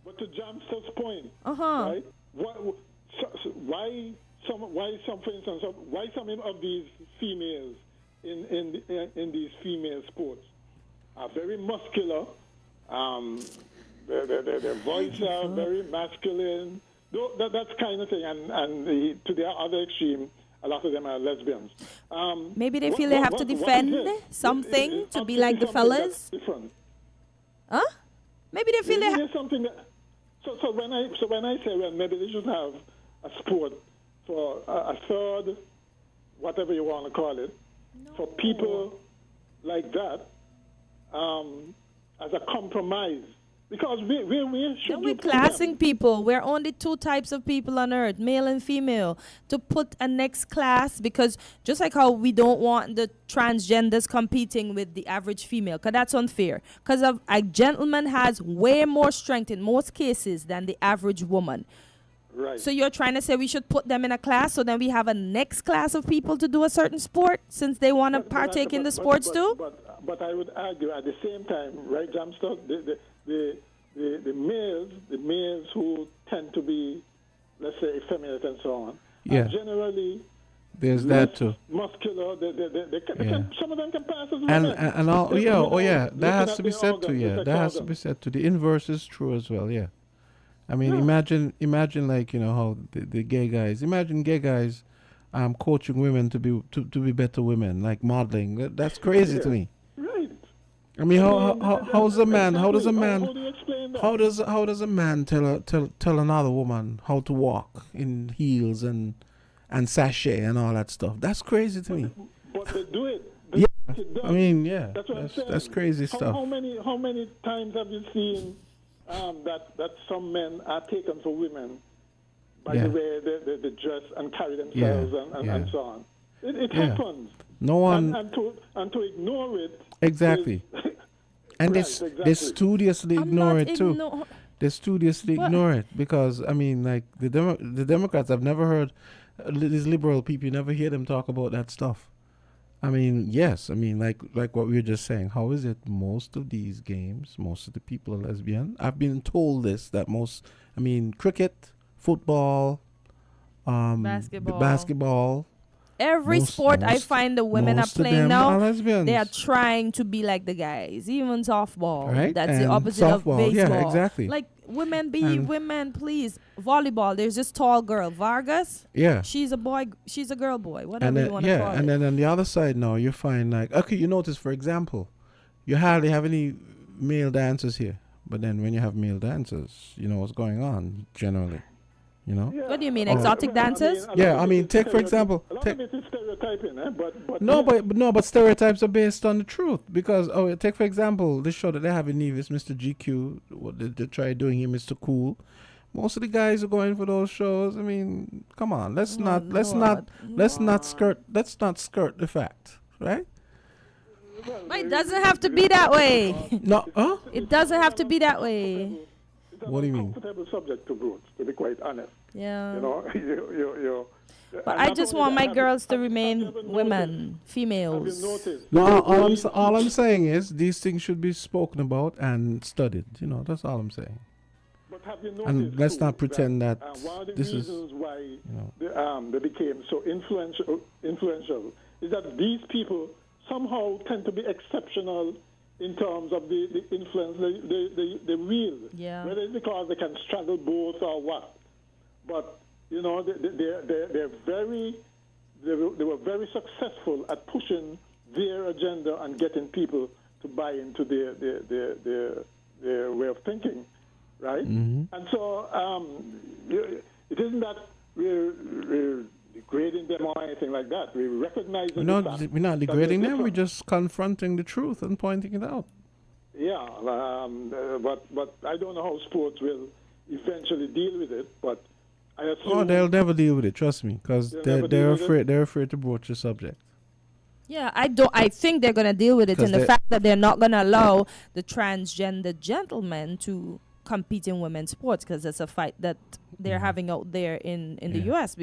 But to Jamsta's point, Uh-huh. right? Why for instance, why some of these females in these female sports are very muscular, their voice are very masculine, that's kind of thing, and to the other extreme, a lot of them are lesbians. Maybe they feel they have to defend something to be like the fellas. Huh? Maybe they feel they have something that. So when I say, well, maybe they should have a sport for a third, whatever you want to call it, for people like that, as a compromise. Because we're classing people. We're only two types of people on earth, male and female. To put a next class, because just like how we don't want the transgenders competing with the average female, because that's unfair. Because a gentleman has way more strength in most cases than the average woman. Right. So you're trying to say we should put them in a class so then we have a next class of people to do a certain sport since they want to partake in the sports too? But I would argue at the same time, right, Jamsta, the males who tend to be, let's say, effeminate and so on, are generally there's that too. Muscular. Some of them can pass as women. And all, that has to be said too. Yeah, that has to be said too. The inverse is true as well. Yeah. I mean, imagine like, how the gay guys. Imagine gay guys coaching women to be better women, like modeling. That's crazy to me. Right. I mean, how does a man tell another woman how to walk in heels and sachet and all that stuff? That's crazy to me. But they do it. I mean, that's crazy stuff. How many times have you seen that some men are taken for women by the way they dress and carry themselves and so on? It happens. No one and to ignore it. Exactly. And they studiously ignore it too. They studiously ignore it because I mean, like the Democrats, I've never heard these liberal people. You never hear them talk about that stuff. I mean, yes. I mean, like what we were just saying. How is it most of these games, most of the people are lesbian? I've been told that cricket, football, basketball. Every sport I find the women are playing now, they are trying to be like the guys. Even softball, right? That's and the opposite softball, of baseball. Yeah, exactly. Like women, please. Volleyball, there's this tall girl, Vargas. Yeah, she's a girl boy, whatever you want to call it. And then on the other side now, you find like, okay, you notice, for example, you hardly have any male dancers here. But then when you have male dancers, you know what's going on generally. You know? What do you mean, exotic dancers? I mean, take for example. A lot of it is stereotyping, but but stereotypes are based on the truth. Because take for example this show that they have in Nevis, Mr. GQ. What they try doing here, Mr. Cool. Most of the guys are going for those shows. I mean, come on, let's not skirt the fact, right? But it doesn't have to be that way. No, it doesn't have to be that way. What do you mean? Comfortable subject to vote, to be quite honest. Yeah. You know, you. But I just want my girls to remain women, females. No, all I'm saying is these things should be spoken about and studied. You know, that's all I'm saying. But have you noticed? And let's not pretend that one of the this is. reasons why they became so influential is that these people somehow tend to be exceptional in terms of the influence they wield. Yeah. Whether it's because they can straddle both or what. But, you know, they were very successful at pushing their agenda and getting people to buy into their way of thinking, right? Mm-hmm. And so it isn't that we're degrading them or anything like that. We recognize we're not degrading them. We're just confronting the truth and pointing it out. Yeah, but I don't know how sports will eventually deal with it. But I assume they'll never deal with it. Trust me, because they're afraid. They're afraid to broach the subject. Yeah, I think they're gonna deal with it in the fact that they're not gonna allow the transgender gentlemen to compete in women's sports, because it's a fight that they're having out there in the U.S.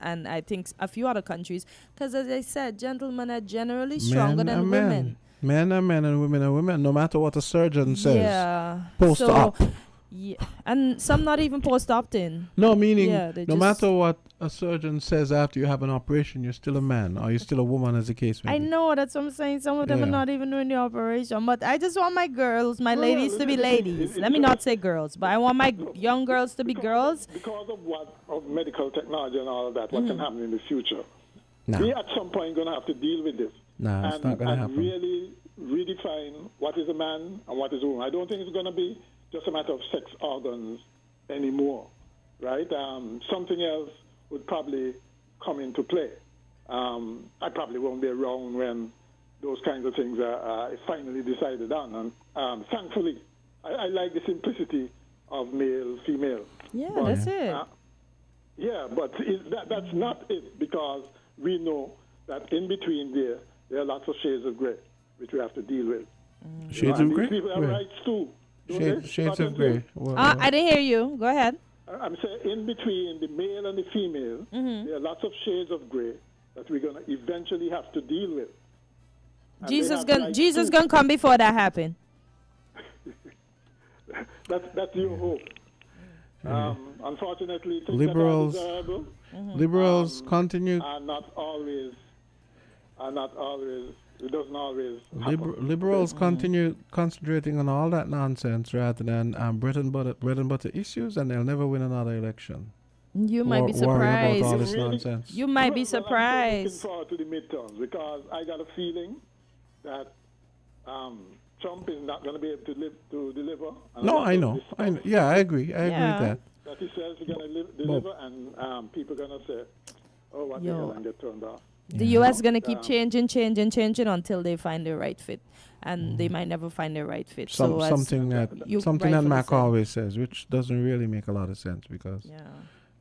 and I think a few other countries, because as I said, gentlemen are generally stronger than women. Men are men and women are women, no matter what a surgeon says. Yeah. Post-op. Yeah, and some not even post-op in. No, meaning no matter what a surgeon says after you have an operation, you're still a man or you're still a woman, as the case may be. I know, that's what I'm saying. Some of them are not even doing the operation. But I just want my girls, my ladies to be ladies. Let me not say girls, but I want my young girls to be girls. Because of medical technology and all of that, what can happen in the future. We at some point going to have to deal with this. It's not going to happen. And really redefine what is a man and what is a woman. I don't think it's going to be just a matter of sex organs anymore, right? Something else would probably come into play. I probably won't be around when those kinds of things are finally decided on. And thankfully, I like the simplicity of male, female. Yeah, that's it. But that's not it, because we know that in between there are lots of shades of gray, which we have to deal with. Shades of gray? These people have rights too. Shades of gray. I didn't hear you. Go ahead. I'm saying in between the male and the female, there are lots of shades of gray that we're going to eventually have to deal with. And Jesus gonna come before that happen. That's your hope. Unfortunately, things liberals, that are desirable, liberals continue. Are not always. It doesn't always happen. Liberals continue concentrating on all that nonsense rather than bread and butter issues, and they'll never win another election. You might be surprised. About all this nonsense. You might be surprised. I'm looking forward to the midterms, because I got a feeling that Trump is not going to be able to deliver. No, I know. Yeah, I agree. I agree with that. That he says he's going to deliver, and people are going to say, "Oh, what the hell," and get turned off. The U.S. is going to keep changing until they find their right fit. And they might never find their right fit. Something that Mac always says, which doesn't really make a lot of sense, because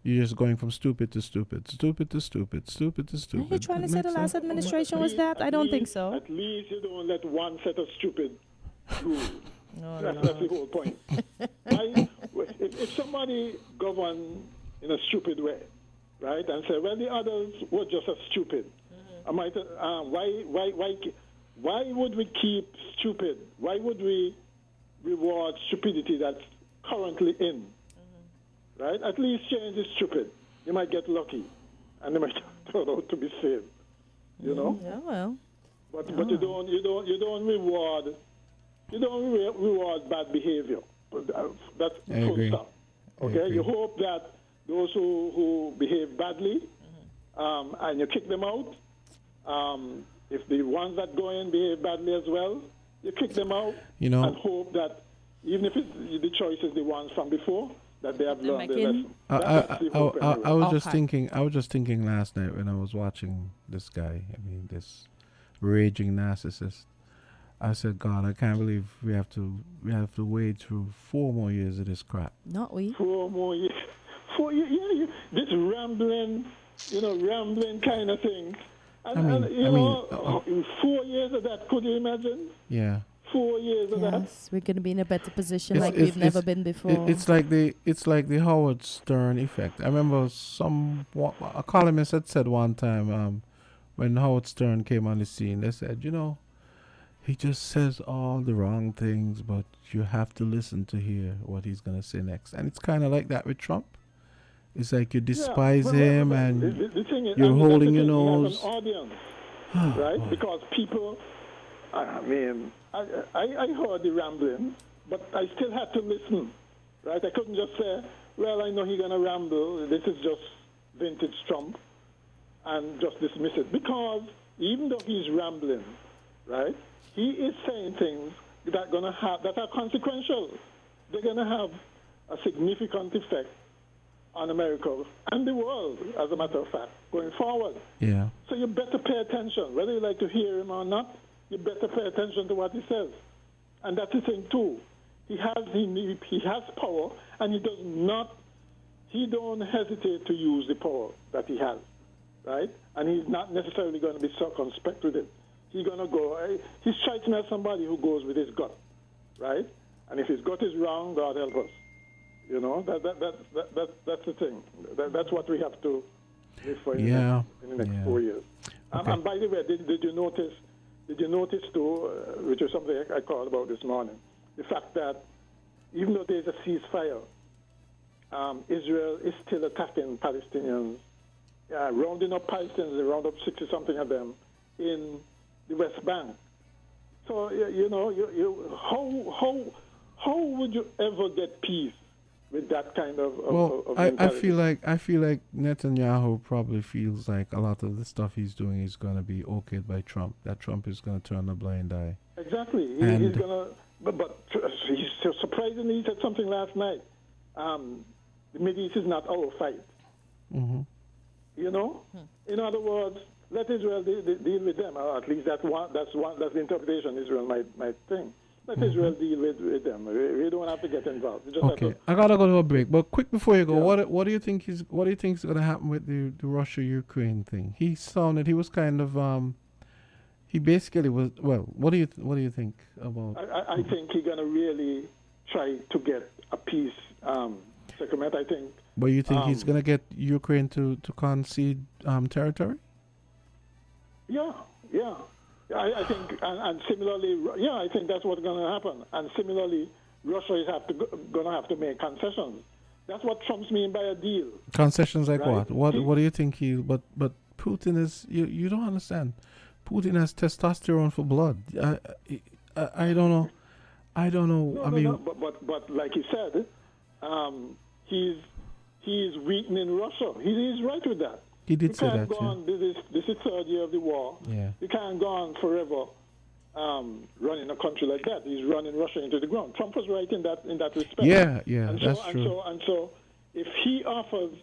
you're just going from stupid to stupid, stupid to stupid, stupid to stupid. Are you trying to say the last administration was that? I don't think so. At least you don't let one set of stupid rule. That's the whole point. If somebody govern in a stupid way, right, and say, well, the others were just as stupid. Why would we keep stupid? Why would we reward stupidity that's currently in? Right? At least change is stupid. You might get lucky, and they might turn out to be saved. You know? Yeah, well. But you don't reward bad behavior. That's full stop. Okay? You hope that those who behave badly, and you kick them out. If the ones that go in behave badly as well, you kick them out, and hope that even if the choice is the ones from before, that they have learned their lesson. I was just thinking last night when I was watching this guy. I mean, this raging narcissist. I said, God, I can't believe we have to wade through 4 more years of this crap. Not we. 4 more years. 4 years. This rambling kind of thing. And, 4 years of that, could you imagine? Yeah. 4 years of that. Yes, we're going to be in a better position we've never been before. It's like the Howard Stern effect. I remember a columnist had said one time when Howard Stern came on the scene, they said, he just says all the wrong things, but you have to listen to hear what he's going to say next. And it's kind of like that with Trump. It's like you despise him and you're holding your nose. He has an audience, right? Because people, I heard the rambling, but I still had to listen, right? I couldn't just say, well, I know he's going to ramble. This is just vintage Trump, and just dismiss it. Because even though he's rambling, right, he is saying things that are consequential. They're going to have a significant effect on America and the world, as a matter of fact, going forward. Yeah. So you better pay attention. Whether you like to hear him or not, you better pay attention to what he says. And that's the thing, too. He has power, and he don't hesitate to use the power that he has, right? And he's not necessarily going to be circumspect with it. He's going to go, he strikes me as somebody who goes with his gut, right? And if his gut is wrong, God help us. You know, that's the thing. That's what we have to live for in the next 4 years. Okay. And by the way, did you notice too, which is something I called about this morning, the fact that even though there's a ceasefire, Israel is still attacking Palestinians, rounding up Palestinians, they round up 60-something of them in the West Bank. So, you know, how would you ever get peace with that kind of I feel like Netanyahu probably feels like a lot of the stuff he's doing is going to be okayed by Trump, that Trump is going to turn a blind eye. Exactly. He's going to, but he's surprisingly, he said something last night. The Middle East is not our fight. Mm-hmm. You know? In other words, let Israel deal with them, or at least that's the interpretation Israel might think. Let Israel deal with them. We don't have to get involved. We just have to, I gotta go to a break. But quick before you go, what do you think is going to happen with the Russia-Ukraine thing? He sounded, he was kind of he basically was, well. What do you think about? I think he's gonna really try to get a peace settlement. I think. But you think he's gonna get Ukraine to concede territory? Yeah. I think, and similarly, I think that's what's going to happen. And similarly, Russia is going to have to make concessions. That's what Trump's mean by a deal. Concessions like right? what? What do you think he? But Putin is. You don't understand. Putin has testosterone for blood. I don't know. No, but like you said, he's weakening Russia. He's right with that. He did say that. You can't go on. This is third year of the war. Yeah. You can't go on forever running a country like that. He's running Russia into the ground. Trump was right in that respect. Yeah, and that's true. So if he offers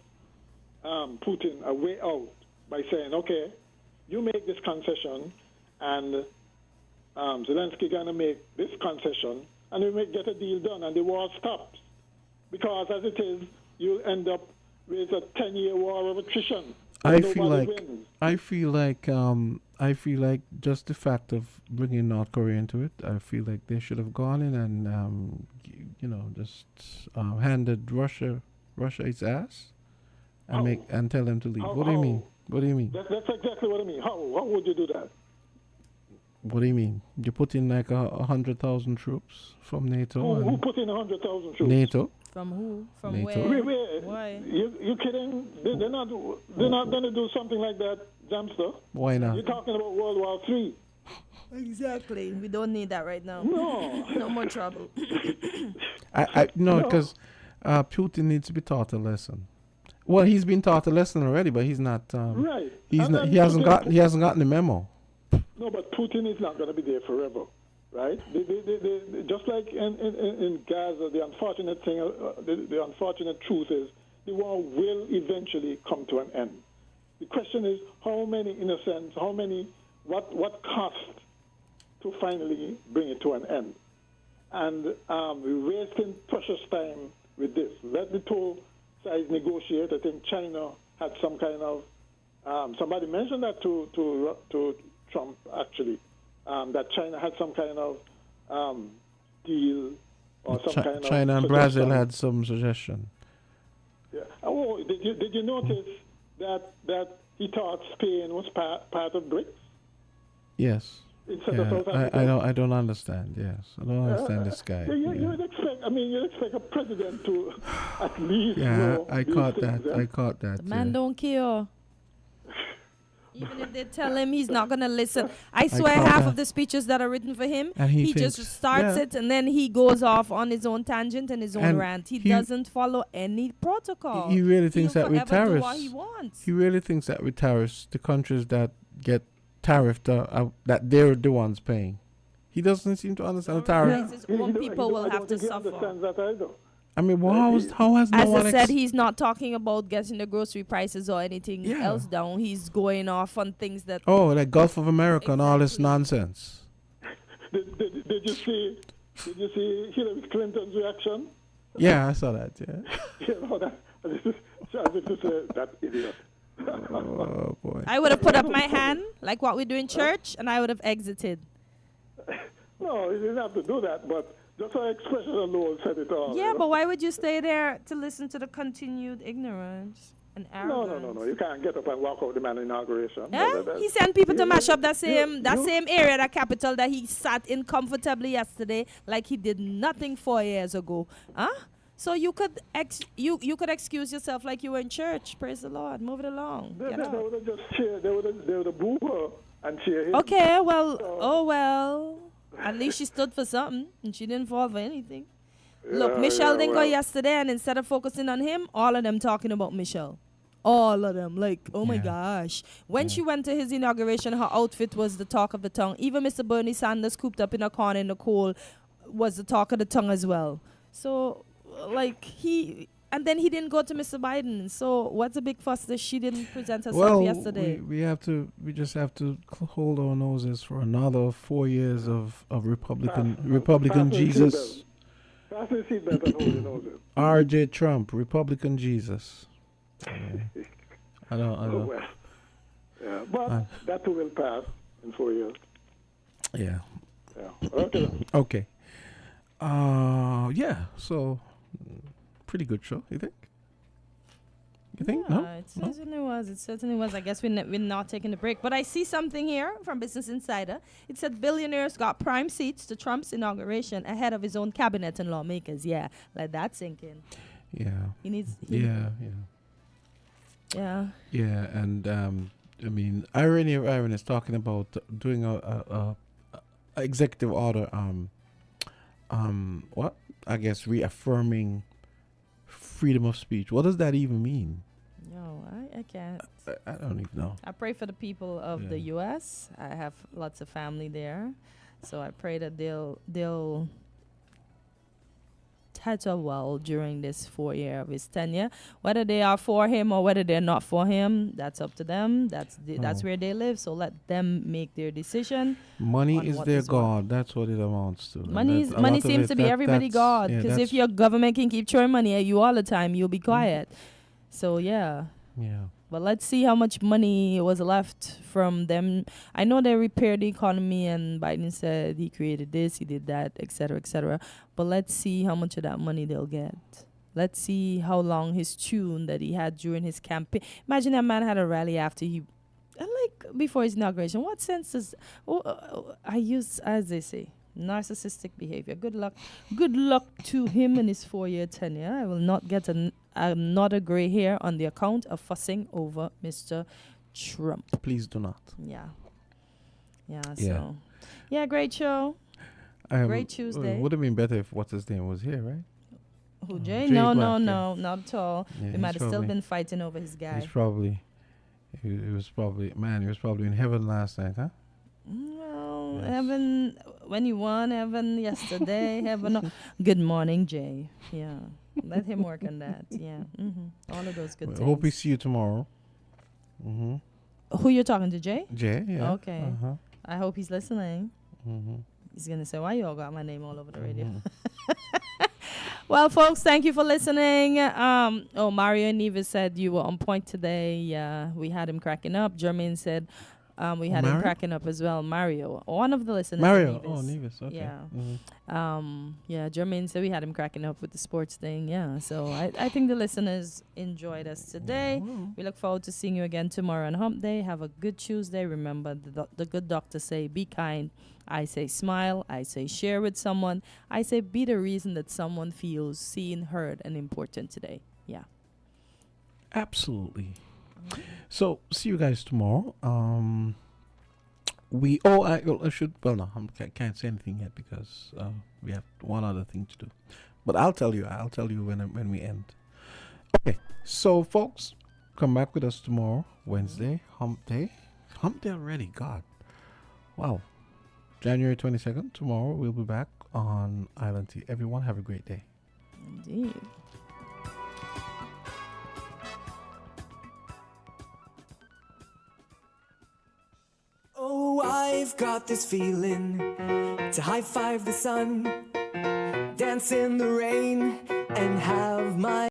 Putin a way out by saying, okay, you make this concession, and Zelensky gonna make this concession, and we may get a deal done, and the war stops. Because as it is, you'll end up with a 10-year war of attrition. I feel like just the fact of bringing North Korea into it, I feel like they should have gone in and just handed Russia its ass and tell them to leave. What do you mean? What do you mean? That's exactly what I mean. How would you do that? What do you mean? You put in like 100,000 troops from NATO? Who put in 100,000 troops? NATO. From who? From NATO. where? Why? You kidding? They're not going to do something like that, Jamsta. Why not? You're talking about World War III. Exactly. We don't need that right now. No. No more trouble. No, because Putin needs to be taught a lesson. Well, he's been taught a lesson already, but he's not. Right. He hasn't gotten the memo. No, but Putin is not going to be there forever, right? They just like in Gaza, the unfortunate thing, the unfortunate truth is the war will eventually come to an end. The question is how many innocents, what cost to finally bring it to an end? And we're wasting precious time with this. Let the two sides negotiate. I think China had some kind of, somebody mentioned that to Trump, actually, that China had some kind of deal or some kind of... China and Brazil had some suggestion. Yeah. Oh, did you notice that he thought Spain was part of BRICS? Yes. Instead of South Africa? I don't understand, yes. I don't understand this guy. You'd expect a president to at least I caught that. The man don't care. Even if they tell him he's not going to listen. I swear half of the speeches that are written for him, he just starts it and then he goes off on his own tangent and his own rant. He doesn't follow any protocol. He really thinks that with tariffs, do what he wants. He really thinks that with tariffs, the countries that get tariffed, that they're the ones paying. He doesn't seem to understand the tariff. Own people will have to suffer. He understands that either. I mean, how has no one... As I said, he's not talking about getting the grocery prices or anything else down. He's going off on things that... Oh, like Gulf of America and all this nonsense. Did you see Hillary Clinton's reaction? Yeah, I saw that, That idiot. Oh, boy. I would have put up my hand, like what we do in church, and I would have exited. No, you didn't have to do that, but Just our expression alone said it all. Yeah, but why would you stay there to listen to the continued ignorance and arrogance? No. You can't get up and walk out the man inauguration. He sent people to mash up that same area, that capital that he sat in comfortably yesterday, like he did nothing 4 years ago. So you could you could excuse yourself like you were in church. Praise the Lord. Move it along. They would have just cheered. They would have booed her and cheer him. Okay, well. At least she stood for something and she didn't fall for anything. Look, Michelle didn't go yesterday, and instead of focusing on him, all of them talking about Michelle. All of them. Like, oh my gosh. When she went to his inauguration, her outfit was the talk of the tongue. Even Mr. Bernie Sanders, cooped up in a corner in the cold, was the talk of the tongue as well. So, like, and then he didn't go to Mr. Biden. So what's the big fuss that she didn't present herself yesterday? We just have to hold our noses for another 4 years of Republican Jesus. R.J. Trump, Republican Jesus. I don't. Yeah, but that too will pass in 4 years. Yeah. Okay. Okay. Yeah. So. Pretty good show, you think? No? It certainly was. I guess we're not taking a break. But I see something here from Business Insider. It said billionaires got prime seats to Trump's inauguration ahead of his own cabinet and lawmakers. Yeah, let that sink in. Yeah. He needs. Yeah. Yeah, and I mean, irony is talking about doing a executive order. What? I guess reaffirming freedom of speech. What does that even mean? No, I can't. I don't even know. I pray for the people of the U.S. I have lots of family there, so I pray that they'll tether well during this 4 year of his tenure. Whether they are for him or whether they're not for him, that's up to them. That's where they live. So let them make their decision. Money is their God. That's what it amounts to. Money seems to be everybody's God. Because if your government can keep throwing money at you all the time, you'll be quiet. So yeah. But let's see how much money was left from them. I know they repaired the economy, and Biden said he created this, he did that, et cetera, et cetera. But let's see how much of that money they'll get. Let's see how long his tune that he had during his campaign. Imagine that man had a rally after before his inauguration. What sense does I use, as they say, narcissistic behavior? Good luck to him in his 4 year tenure. I will not get another gray hair on the account of fussing over Mr. Trump. Please do not. Yeah. So great show. Great Tuesday. It would have been better if what's his name was here, right? Who, Jay? No, not at all. We might have still been fighting over his guy. He was probably in heaven last night, huh? Well, heaven, when you won heaven yesterday, heaven. Good morning, Jay. Yeah. Let him work on that. Yeah. All of those good things. I hope we see you tomorrow. Who you're talking to, Jay? Jay, yeah. Okay. I hope he's listening. He's going to say, why you all got my name all over the radio? Well, folks, thank you for listening. Mario Neves said you were on point today. Yeah, we had him cracking up. Jermaine said we had him cracking up as well. Mario, one of the listeners. Neves. Okay. Yeah. Jermaine said we had him cracking up with the sports thing. Yeah, so I think the listeners enjoyed us today. We look forward to seeing you again tomorrow on Hump Day. Have a good Tuesday. Remember, the good doctor say, be kind. I say smile. I say share with someone. I say be the reason that someone feels seen, heard, and important today. Yeah. Absolutely. So see you guys tomorrow. I can't say anything yet because we have one other thing to do. But I'll tell you when we end. Okay. So folks, come back with us tomorrow, Wednesday, Hump Day. Hump Day already, God. Wow. January 22nd, tomorrow we'll be back on Island T. Everyone have a great day. Indeed. Oh, I've got this feeling to high-five the sun, dance in the rain, and have my